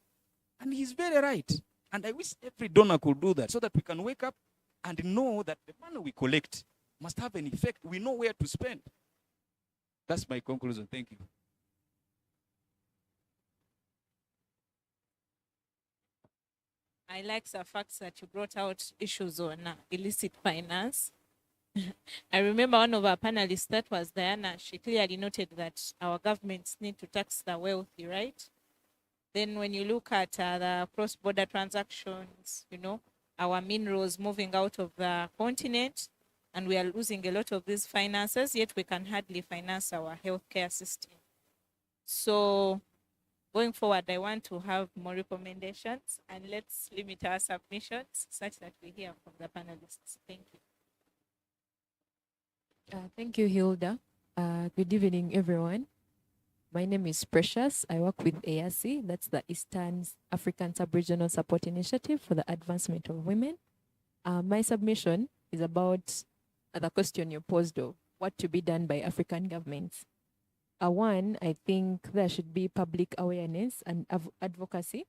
J: And he's very right. And I wish every donor could do that so that we can wake up and know that the money we collect must have an effect. We know where to spend. That's my conclusion. Thank you.
A: I like the fact that you brought out issues on illicit finance. I remember one of our panelists, that was Diana, she clearly noted that our governments need to tax the wealthy, right? Then when you look at the cross-border transactions, you know, our minerals moving out of the continent, and we are losing a lot of these finances, yet we can hardly finance our healthcare system. So going forward, I want to have more recommendations, and let's limit our submissions such that we hear from the panelists. Thank you.
H: Thank you, Hilda. Good evening, everyone. My name is Precious. I work with AAC, that's the Eastern African Sub-Regional Support Initiative for the Advancement of Women. My submission is about the question you posed of what to be done by African governments. One, I think there should be public awareness and advocacy.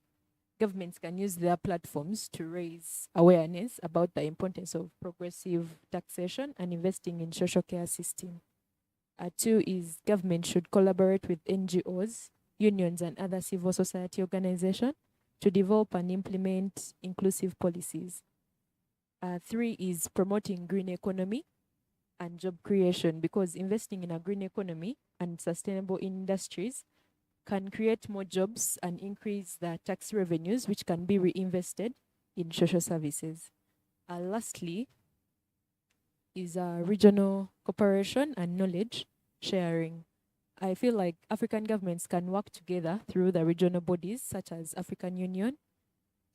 H: Governments can use their platforms to raise awareness about the importance of progressive taxation and investing in social care system. Two is government should collaborate with NGOs, unions, and other civil society organizations to develop and implement inclusive policies. Three is promoting green economy and job creation, because investing in a green economy and sustainable industries can create more jobs and increase the tax revenues, which can be reinvested in social services. Lastly is regional cooperation and knowledge sharing. I feel like African governments can work together through the regional bodies such as African Union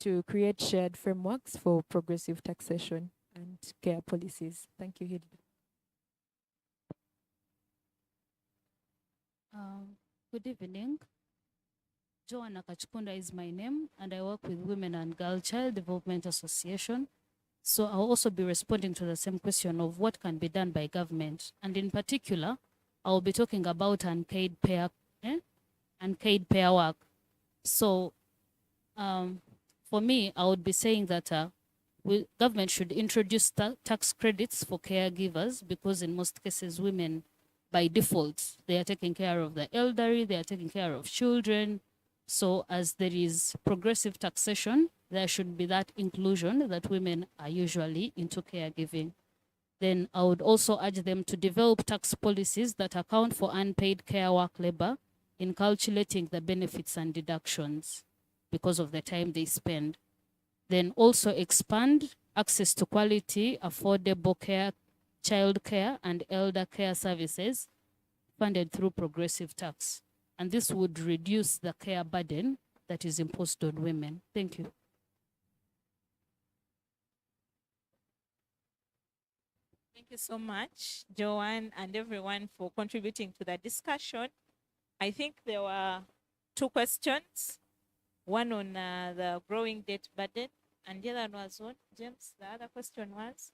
H: to create shared frameworks for progressive taxation and care policies. Thank you, Hilda.
K: Good evening. Joanna Kachikunda is my name, and I work with Women and Girl Child Development Association. So I'll also be responding to the same question of what can be done by government. And in particular, I'll be talking about unpaid pair work. So for me, I would be saying that government should introduce tax credits for caregivers, because in most cases, women, by default, they are taking care of the elderly, they are taking care of children. So as there is progressive taxation, there should be that inclusion that women are usually into caregiving. Then I would also urge them to develop tax policies that account for unpaid care work labor in calculating the benefits and deductions because of the time they spend. Then also expand access to quality, affordable care, child care, and elder care services funded through progressive tax. And this would reduce the care burden that is imposed on women. Thank you.
A: Thank you so much, Joanne, and everyone for contributing to the discussion. I think there were two questions, one on the growing debt burden, and the other one was on, James, the other question was?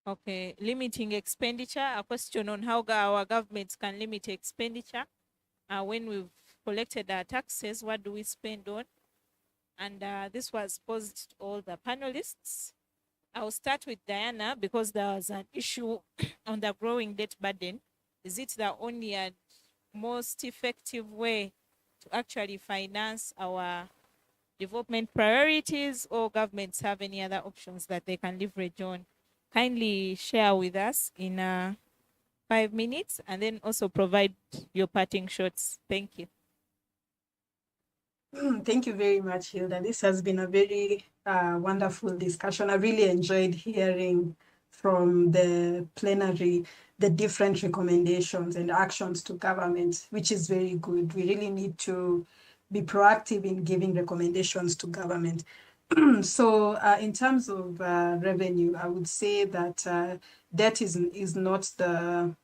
A: Okay, limiting expenditure, a question on how our governments can limit expenditure. When we've collected our taxes, what do we spend on? And this was posed to all the panelists. I'll start with Diana, because there was an issue on the growing debt burden. Is it the only and most effective way to actually finance our development priorities, or governments have any other options that they can leverage on? Kindly share with us in 5 minutes, and then also provide your parting shots. Thank you.
D: Thank you very much, Hilda. This has been a very wonderful discussion. I really enjoyed hearing from the plenary the different recommendations and actions to government, which is very good. We really need to be proactive in giving recommendations to government. So in terms of revenue, I would say that debt is not the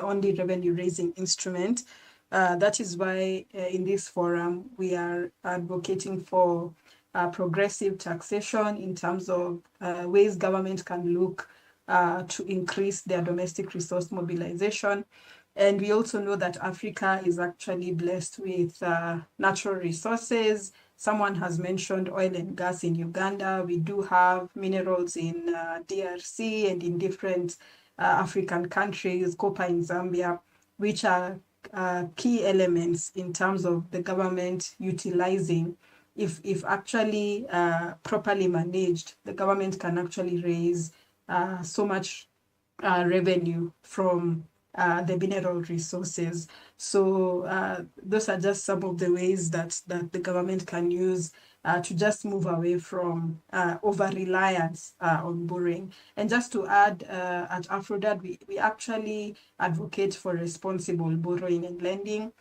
D: only revenue raising instrument. That is why in this forum, we are advocating for progressive taxation in terms of ways government can look to increase their domestic resource mobilization. And we also know that Africa is actually blessed with natural resources. Someone has mentioned oil and gas in Uganda. We do have minerals in DRC and in different African countries, copper in Zambia, which are key elements in terms of the government utilizing. If actually properly managed, the government can actually raise so much revenue from the mineral resources. So those are just some of the ways that the government can use to just move away from over-reliance on borrowing. And just to add, at Aphrodite, we actually advocate for responsible borrowing and lending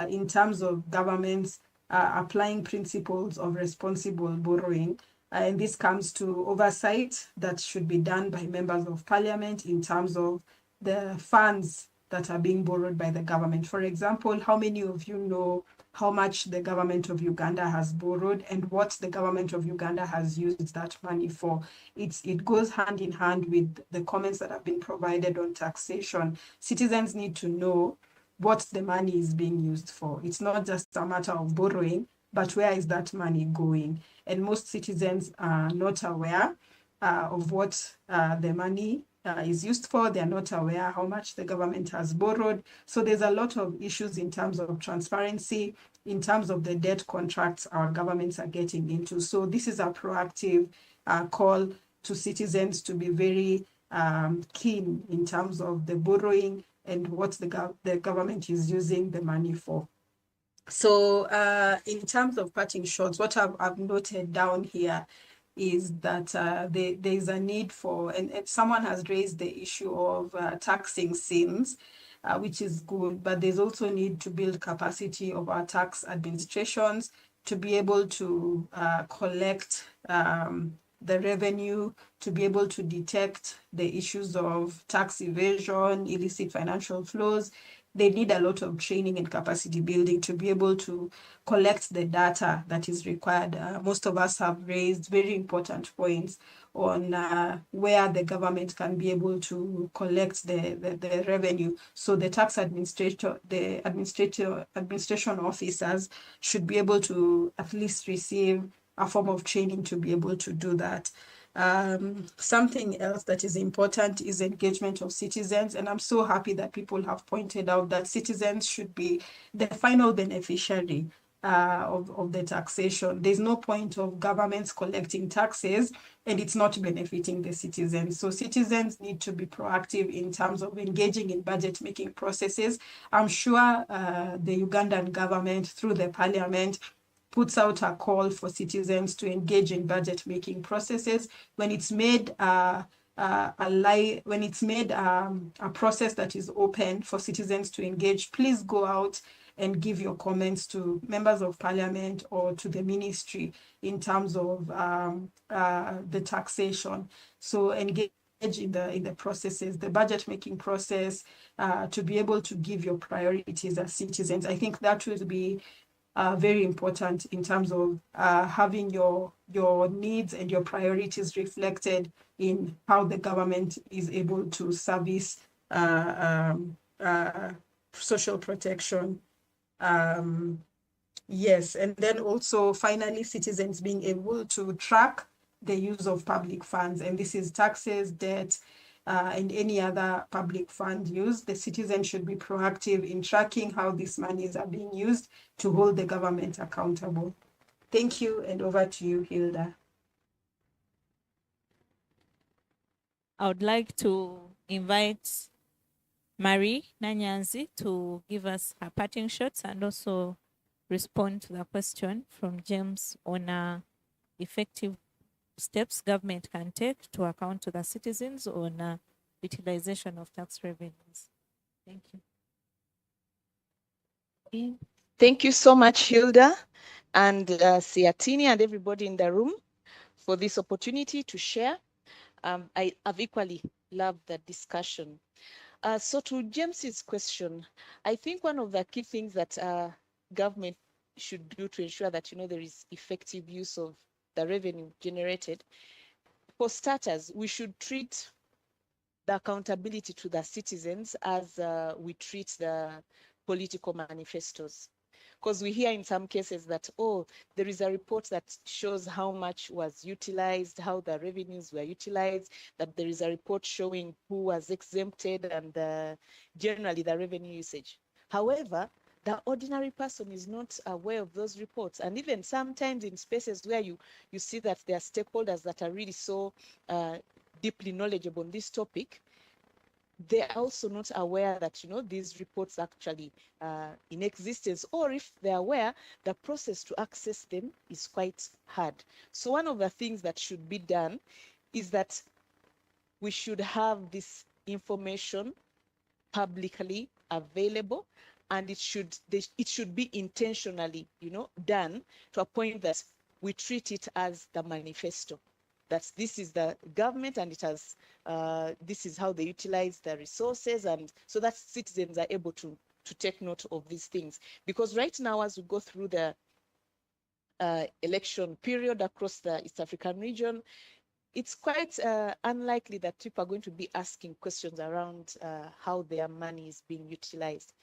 D: in terms of governments applying principles of responsible borrowing. And this comes to oversight that should be done by members of parliament in terms of the funds that are being borrowed by the government. For example, how many of you know how much the government of Uganda has borrowed and what the government of Uganda has used that money for? It goes hand in hand with the comments that have been provided on taxation. Citizens need to know what the money is being used for. It's not just a matter of borrowing, but where is that money going? And most citizens are not aware of what the money is used for. They're not aware how much the government has borrowed. So there's a lot of issues in terms of transparency, in terms of the debt contracts our governments are getting into. So this is a proactive call to citizens to be very keen in terms of the borrowing and what the government is using the money for. So in terms of parting shots, what I've noted down here is that there is a need for, and someone has raised the issue of taxing sins, which is good, but there's also need to build capacity of our tax administrations to be able to collect the revenue to be able to detect the issues of tax evasion, illicit financial flows. They need a lot of training and capacity building to be able to collect the data that is required. Most of us have raised very important points on where the government can be able to collect the revenue. So the tax administrator, the administration officers should be able to at least receive a form of training to be able to do that. Something else that is important is engagement of citizens. And I'm so happy that people have pointed out that citizens should be the final beneficiary of the taxation. There's no point of governments collecting taxes and it's not benefiting the citizens. So citizens need to be proactive in terms of engaging in budget making processes. I'm sure the Ugandan government through the parliament puts out a call for citizens to engage in budget making processes. When it's made a process that is open for citizens to engage, please go out and give your comments to members of parliament or to the ministry in terms of the taxation. So engage in the processes, the budget making process, to be able to give your priorities as citizens. I think that will be very important in terms of having your needs and your priorities reflected in how the government is able to service social protection. Yes, and then also finally citizens being able to track the use of public funds, and this is taxes, debt, and any other public fund used. The citizen should be proactive in tracking how these monies are being used to hold the government accountable. Thank you, and over to you, Hilda.
A: I would like to invite Marie Nanyanzi to give us her parting shots and also respond to the question from James on effective steps government can take to account to the citizens on utilization of tax revenues. Thank you.
E: Thank you so much, Hilda and Siatini and everybody in the room for this opportunity to share. I've equally loved the discussion. So to James's question, I think one of the key things that government should do to ensure that there is effective use of the revenue generated, for starters, we should treat the accountability to the citizens as we treat the political manifestos. Because we hear in some cases that, oh, there is a report that shows how much was utilized, how the revenues were utilized, that there is a report showing who was exempted and generally the revenue usage. However, the ordinary person is not aware of those reports. And even sometimes in spaces where you see that there are stakeholders that are really so deeply knowledgeable on this topic, they are also not aware that these reports actually in existence, or if they're aware, the process to access them is quite hard. So one of the things that should be done is that we should have this information publicly available, and it should be intentionally done to a point that we treat it as the manifesto, that this is the government and it has this is how they utilize the resources, and so that citizens are able to take note of these things. Because right now, as we go through the election period across the East African region, it's quite unlikely that people are going to be asking questions around how their money is being utilized.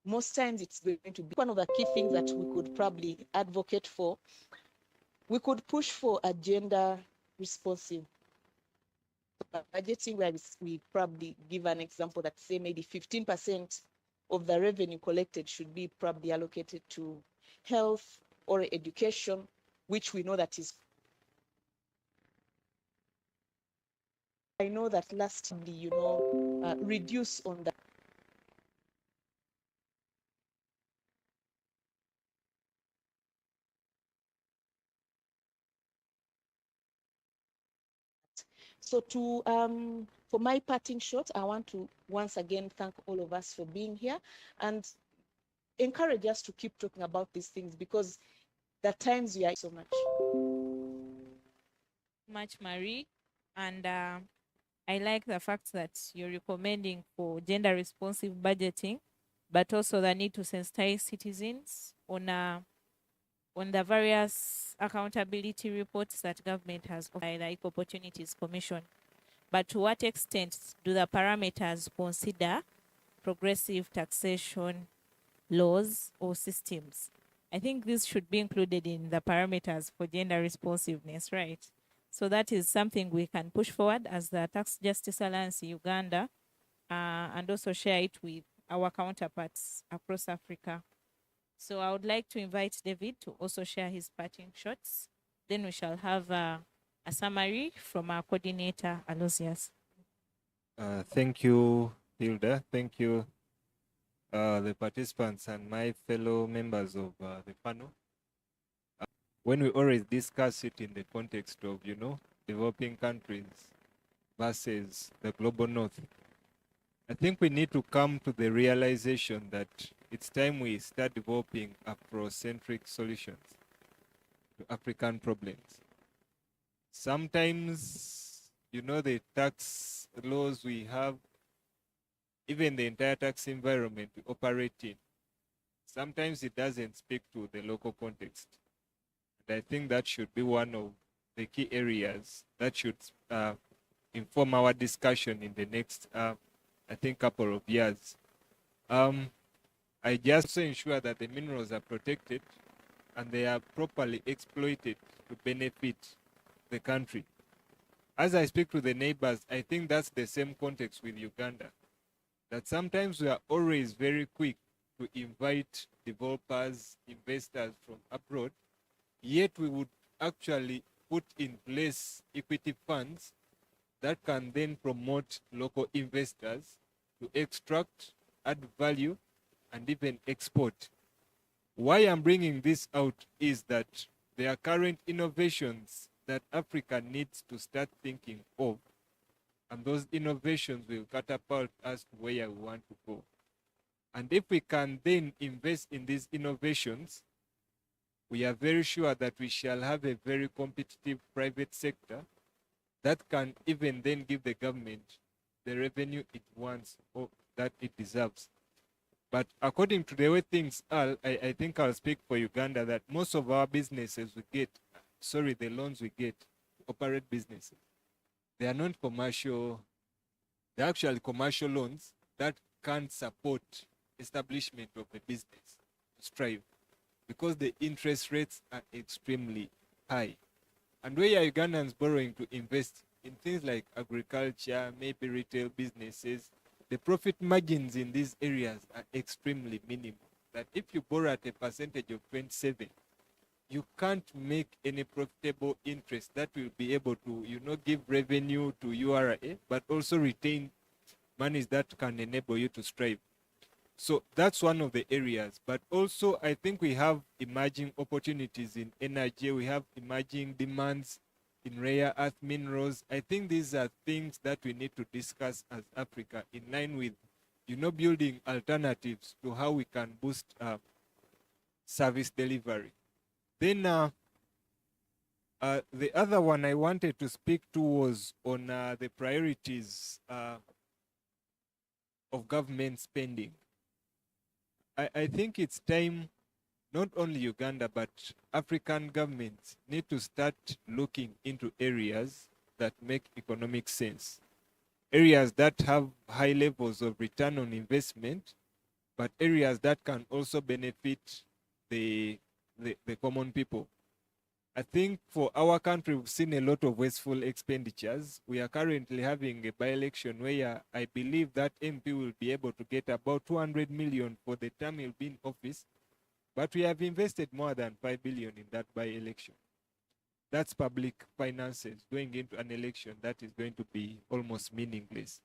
E: Most times it's going to be one of the key things that we could probably advocate for. We could push for a gender responsive budgeting, where we probably give an example that say maybe 15% of the revenue collected should be probably allocated to health or education, which we know that is. I know that lastly, reduce on that. So for my parting shot, I want to once again thank all of us for being here and encourage us to keep talking about these things, because the times we are so much.
A: much, Marie. And I like the fact that you're recommending for gender responsive budgeting, but also the need to sensitize citizens on the various accountability reports that government has by the Equal Opportunities Commission. But to what extent do the parameters consider progressive taxation laws or systems? I think this should be included in the parameters for gender responsiveness, right? So that is something we can push forward as the Tax Justice Alliance Uganda, and also share it with our counterparts across Africa. So I would like to invite David to also share his parting shots. Then we shall have a summary from our coordinator, Aloysius.
C: Thank you, Hilda. Thank you, the participants and my fellow members of the panel. When we always discuss it in the context of, developing countries versus the global north, I think we need to come to the realization that it's time we start developing Afrocentric solutions to African problems. Sometimes, the tax laws we have, even the entire tax environment we operate in, sometimes it doesn't speak to the local context. And I think that should be one of the key areas that should inform our discussion in the next, I think, couple of years. I just ensure that the minerals are protected and they are properly exploited to benefit the country. As I speak to the neighbors, I think that's the same context with Uganda. That sometimes we are always very quick to invite developers, investors from abroad, yet we would actually put in place equity funds that can then promote local investors to extract, add value, and even export. Why I'm bringing this out is that there are current innovations that Africa needs to start thinking of, and those innovations will catapult us to where we want to go. And if we can then invest in these innovations, we are very sure that we shall have a very competitive private sector that can even then give the government the revenue it wants or that it deserves. But according to the way things are, I think I'll speak for Uganda that most of our businesses we get, the loans we get to operate businesses, they are not commercial, they're actually commercial loans that can't support establishment of a business to strive because the interest rates are extremely high. And where are Ugandans borrowing to invest in things like agriculture, maybe retail businesses, the profit margins in these areas are extremely minimal. That if you borrow at a percentage of 27, you can't make any profitable interest that will be able to, give revenue to URA, but also retain monies that can enable you to strive. So that's one of the areas. But also, I think we have emerging opportunities in energy. We have emerging demands in rare earth minerals. I think these are things that we need to discuss as Africa in line with, building alternatives to how we can boost service delivery. Then the other one I wanted to speak to was on the priorities of government spending. I think it's time not only Uganda, but African governments need to start looking into areas that make economic sense. Areas that have high levels of return on investment, but areas that can also benefit the common people. I think for our country, we've seen a lot of wasteful expenditures. We are currently having a by-election where I believe that MP will be able to get about 200 million for the term he'll be in office, but we have invested more than 5 billion in that by-election. That's public finances going into an election that is going to be almost meaningless.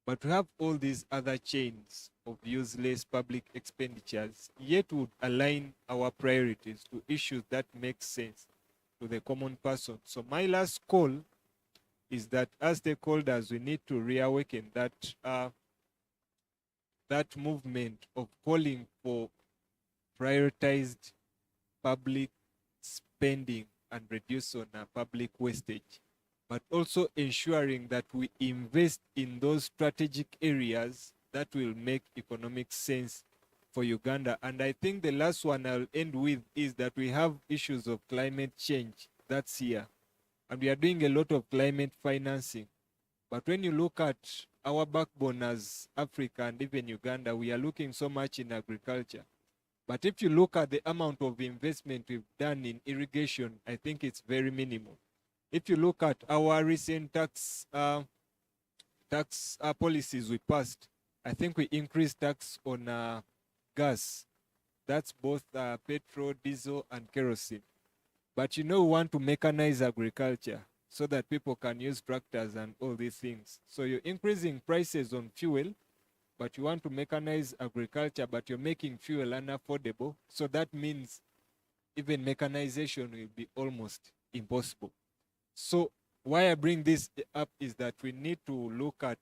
C: But we have all these other chains of useless public expenditures, yet would align our priorities to issues that make sense to the common person. So my last call is that as stakeholders, we need to reawaken that movement of calling for prioritized public spending and reduce on public wastage. but also ensuring that we invest in those strategic areas that will make economic sense for Uganda. And I think the last one I'll end with is that we have issues of climate change that's here. And we are doing a lot of climate financing. But when you look at our backbone as Africa and even Uganda, we are looking so much in agriculture. But if you look at the amount of investment we've done in irrigation, I think it's very minimal. If you look at our recent tax policies we passed, I think we increased tax on gas. That's both petrol, diesel, and kerosene. But we want to mechanize agriculture so that people can use tractors and all these things. So you're increasing prices on fuel, but you want to mechanize agriculture, but you're making fuel unaffordable. So that means even mechanization will be almost impossible. So why I bring this up is that we need to look at,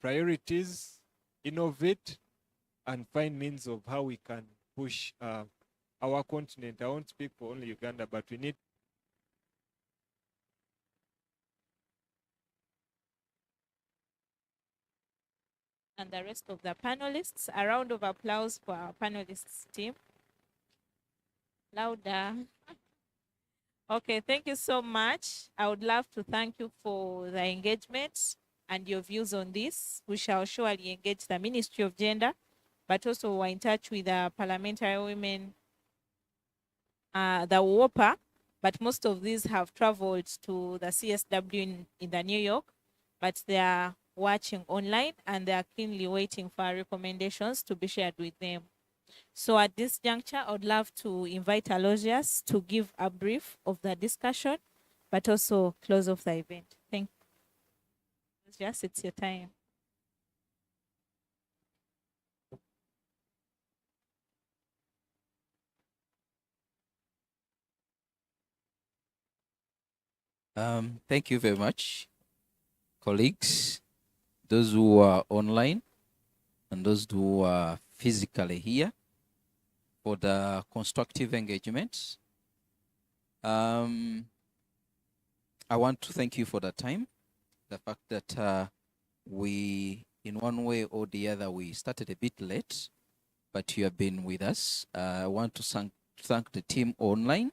C: priorities, innovate, and find means of how we can push our continent. I won't speak for only Uganda, but we need
A: and the rest of the panelists. A round of applause for our panelists team. Louder. Okay, thank you so much. I would love to thank you for the engagement and your views on this. We shall surely engage the Ministry of Gender, but also we're in touch with the parliamentary women, the WOPA, but most of these have traveled to the CSW in the New York, but they are watching online and they are keenly waiting for our recommendations to be shared with them. So at this juncture, I would love to invite Aloysius to give a brief of the discussion, but also close off the event. Thank you. Aloysius, it's your time.
B: Thank you very much, colleagues, those who are online and those who are physically here, for the constructive engagement. I want to thank you for the time, the fact that we, in one way or the other, we started a bit late, but you have been with us. I want to thank the team online,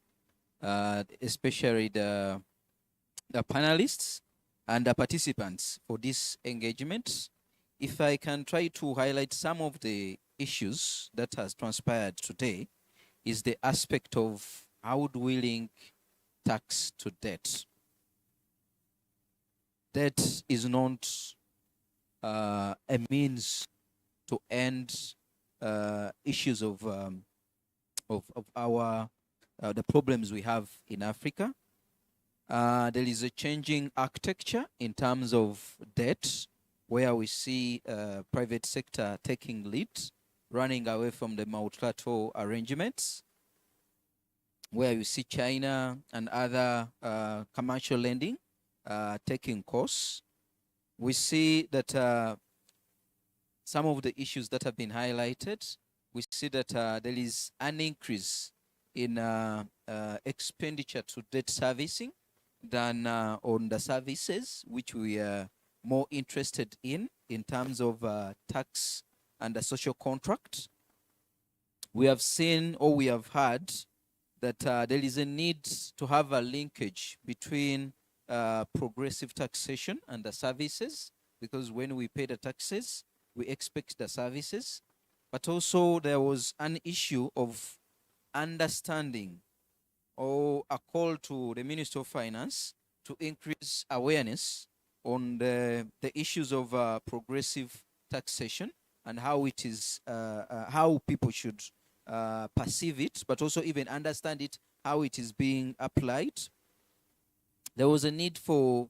B: especially the panelists and the participants for this engagement. If I can try to highlight some of the issues that has transpired today, is the aspect of how do we link tax to debt. Debt is not a means to end issues of our the problems we have in Africa. There is a changing architecture in terms of debt, where we see private sector taking lead, running away from the multilateral arrangements, where you see China and other commercial lending taking course. We see that some of the issues that have been highlighted, we see that there is an increase in expenditure to debt servicing than on the services which we are more interested in terms of tax and the social contract. We have seen, or we have heard, that there is a need to have a linkage between progressive taxation and the services, because when we pay the taxes, we expect the services. But also there was an issue of understanding, or a call to the Minister of Finance to increase awareness on the issues of progressive taxation and how it is, how people should perceive it, but also even understand it, how it is being applied. There was a need for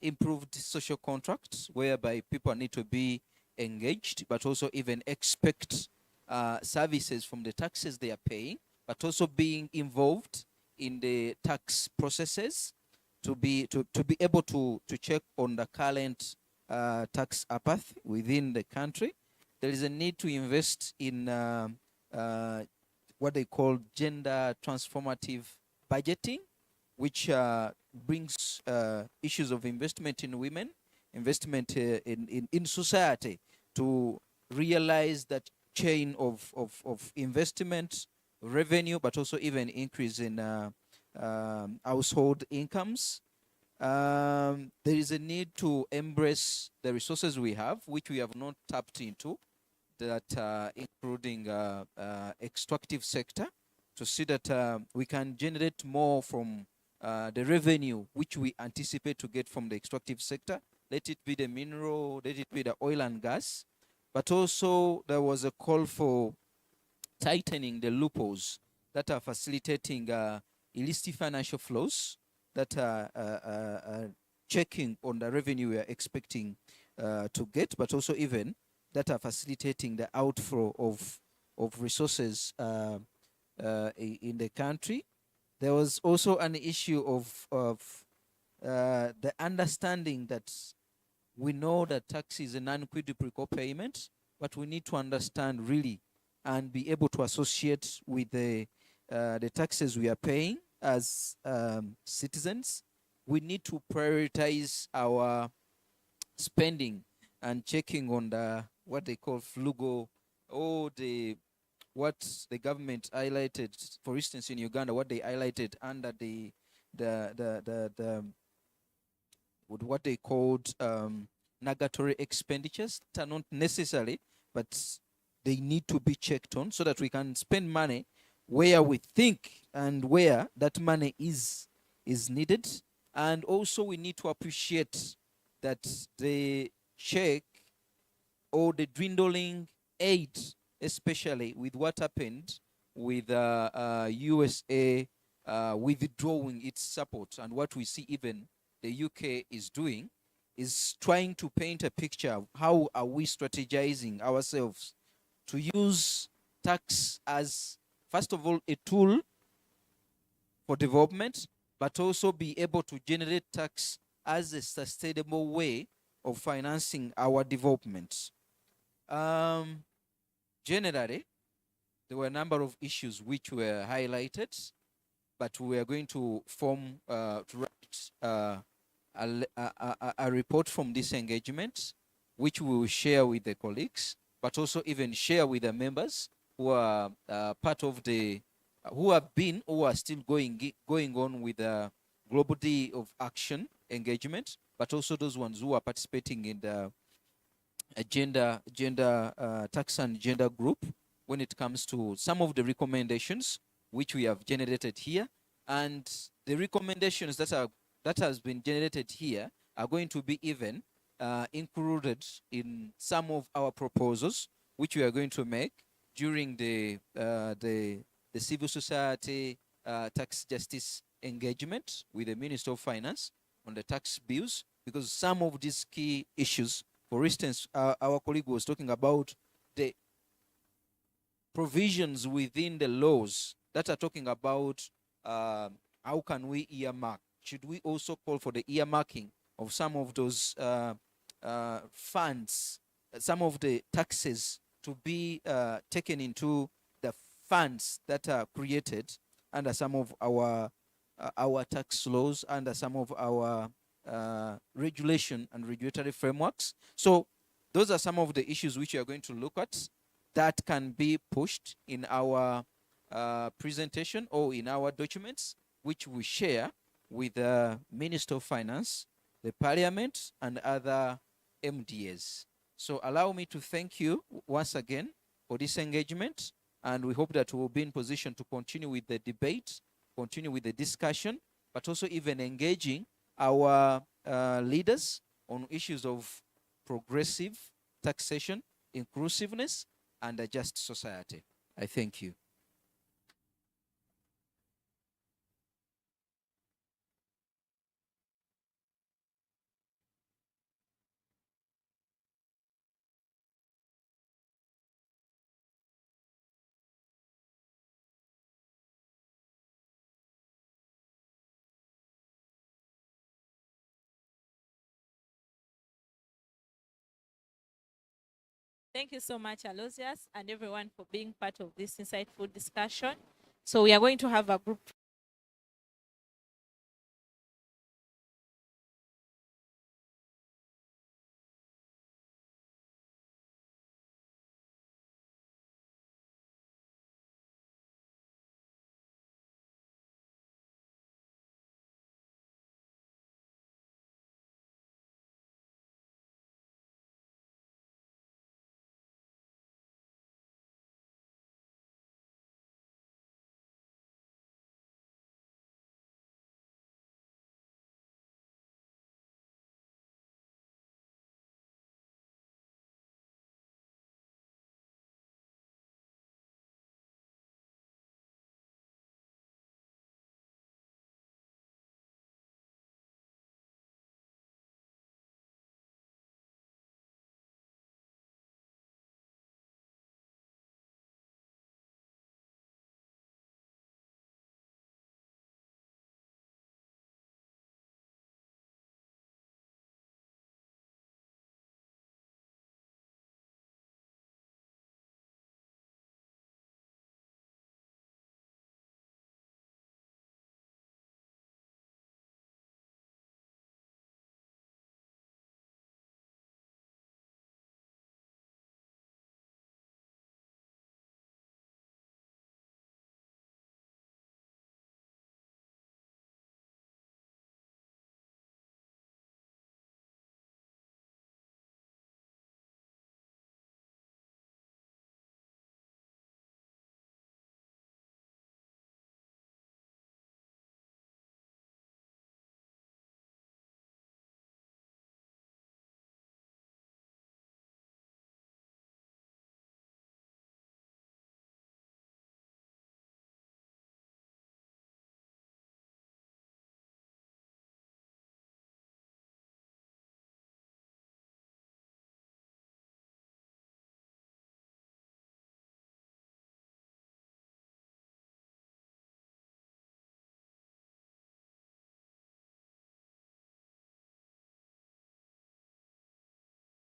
B: improved social contracts, whereby people need to be engaged, but also even expect services from the taxes they are paying, but also being involved in the tax processes to be able to check on the current tax apathy within the country. There is a need to invest in what they call gender transformative budgeting, which brings issues of investment in women, investment in society, to realize that chain of investment, revenue, but also even increase in household incomes. There is a need to embrace the resources we have, which we have not tapped into, that including extractive sector, to see that we can generate more from the revenue which we anticipate to get from the extractive sector. Let it be the mineral, let it be the oil and gas. But also there was a call for tightening the loopholes that are facilitating illicit financial flows, that are checking on the revenue we are expecting to get, but also even that are facilitating the outflow of resources in the country. There was also an issue of the understanding that we know that tax is a non-quid pro quo payment, but we need to understand really and be able to associate with the taxes we are paying as citizens. We need to prioritize our spending and checking on the what they call frugal, or what the government highlighted, for instance, in Uganda, what they highlighted under the what they called nugatory expenditures, that are not necessary, but they need to be checked on so that we can spend money where we think and where that money is needed. And also we need to appreciate that the check or the dwindling aid, especially with what happened with USA withdrawing its support, and what we see even the UK is doing, is trying to paint a picture of how are we strategizing ourselves to use tax as, first of all, a tool for development, but also be able to generate tax as a sustainable way of financing our development. Generally, there were a number of issues which were highlighted, but we are going to form, to write a report from this engagement, which we will share with the colleagues, but also even share with the members who are part of the, who have been, who are still going on with the Global Day of Action engagement, but also those ones who are participating in the gender tax and gender group, when it comes to some of the recommendations which we have generated here. And the recommendations that has been generated here are going to be even included in some of our proposals, which we are going to make during the civil society tax justice engagement with the Minister of Finance on the tax bills, because some of these key issues, for instance, our colleague was talking about the provisions within the laws that are talking about how can we earmark. Should we also call for the earmarking of some of those funds, some of the taxes to be taken into the funds that are created under some of our tax laws, under some of our regulation and regulatory frameworks. So those are some of the issues which we are going to look at that can be pushed in our presentation or in our documents, which we share with the Minister of Finance, the Parliament, and other MDAs. So allow me to thank you once again for this engagement, and we hope that we will be in position to continue with the debate, continue with the discussion, but also even engaging our leaders on issues of progressive taxation, inclusiveness, and a just society. I thank you.
A: Thank you so much, Aloysius, and everyone for being part of this insightful discussion. So we are going to have a group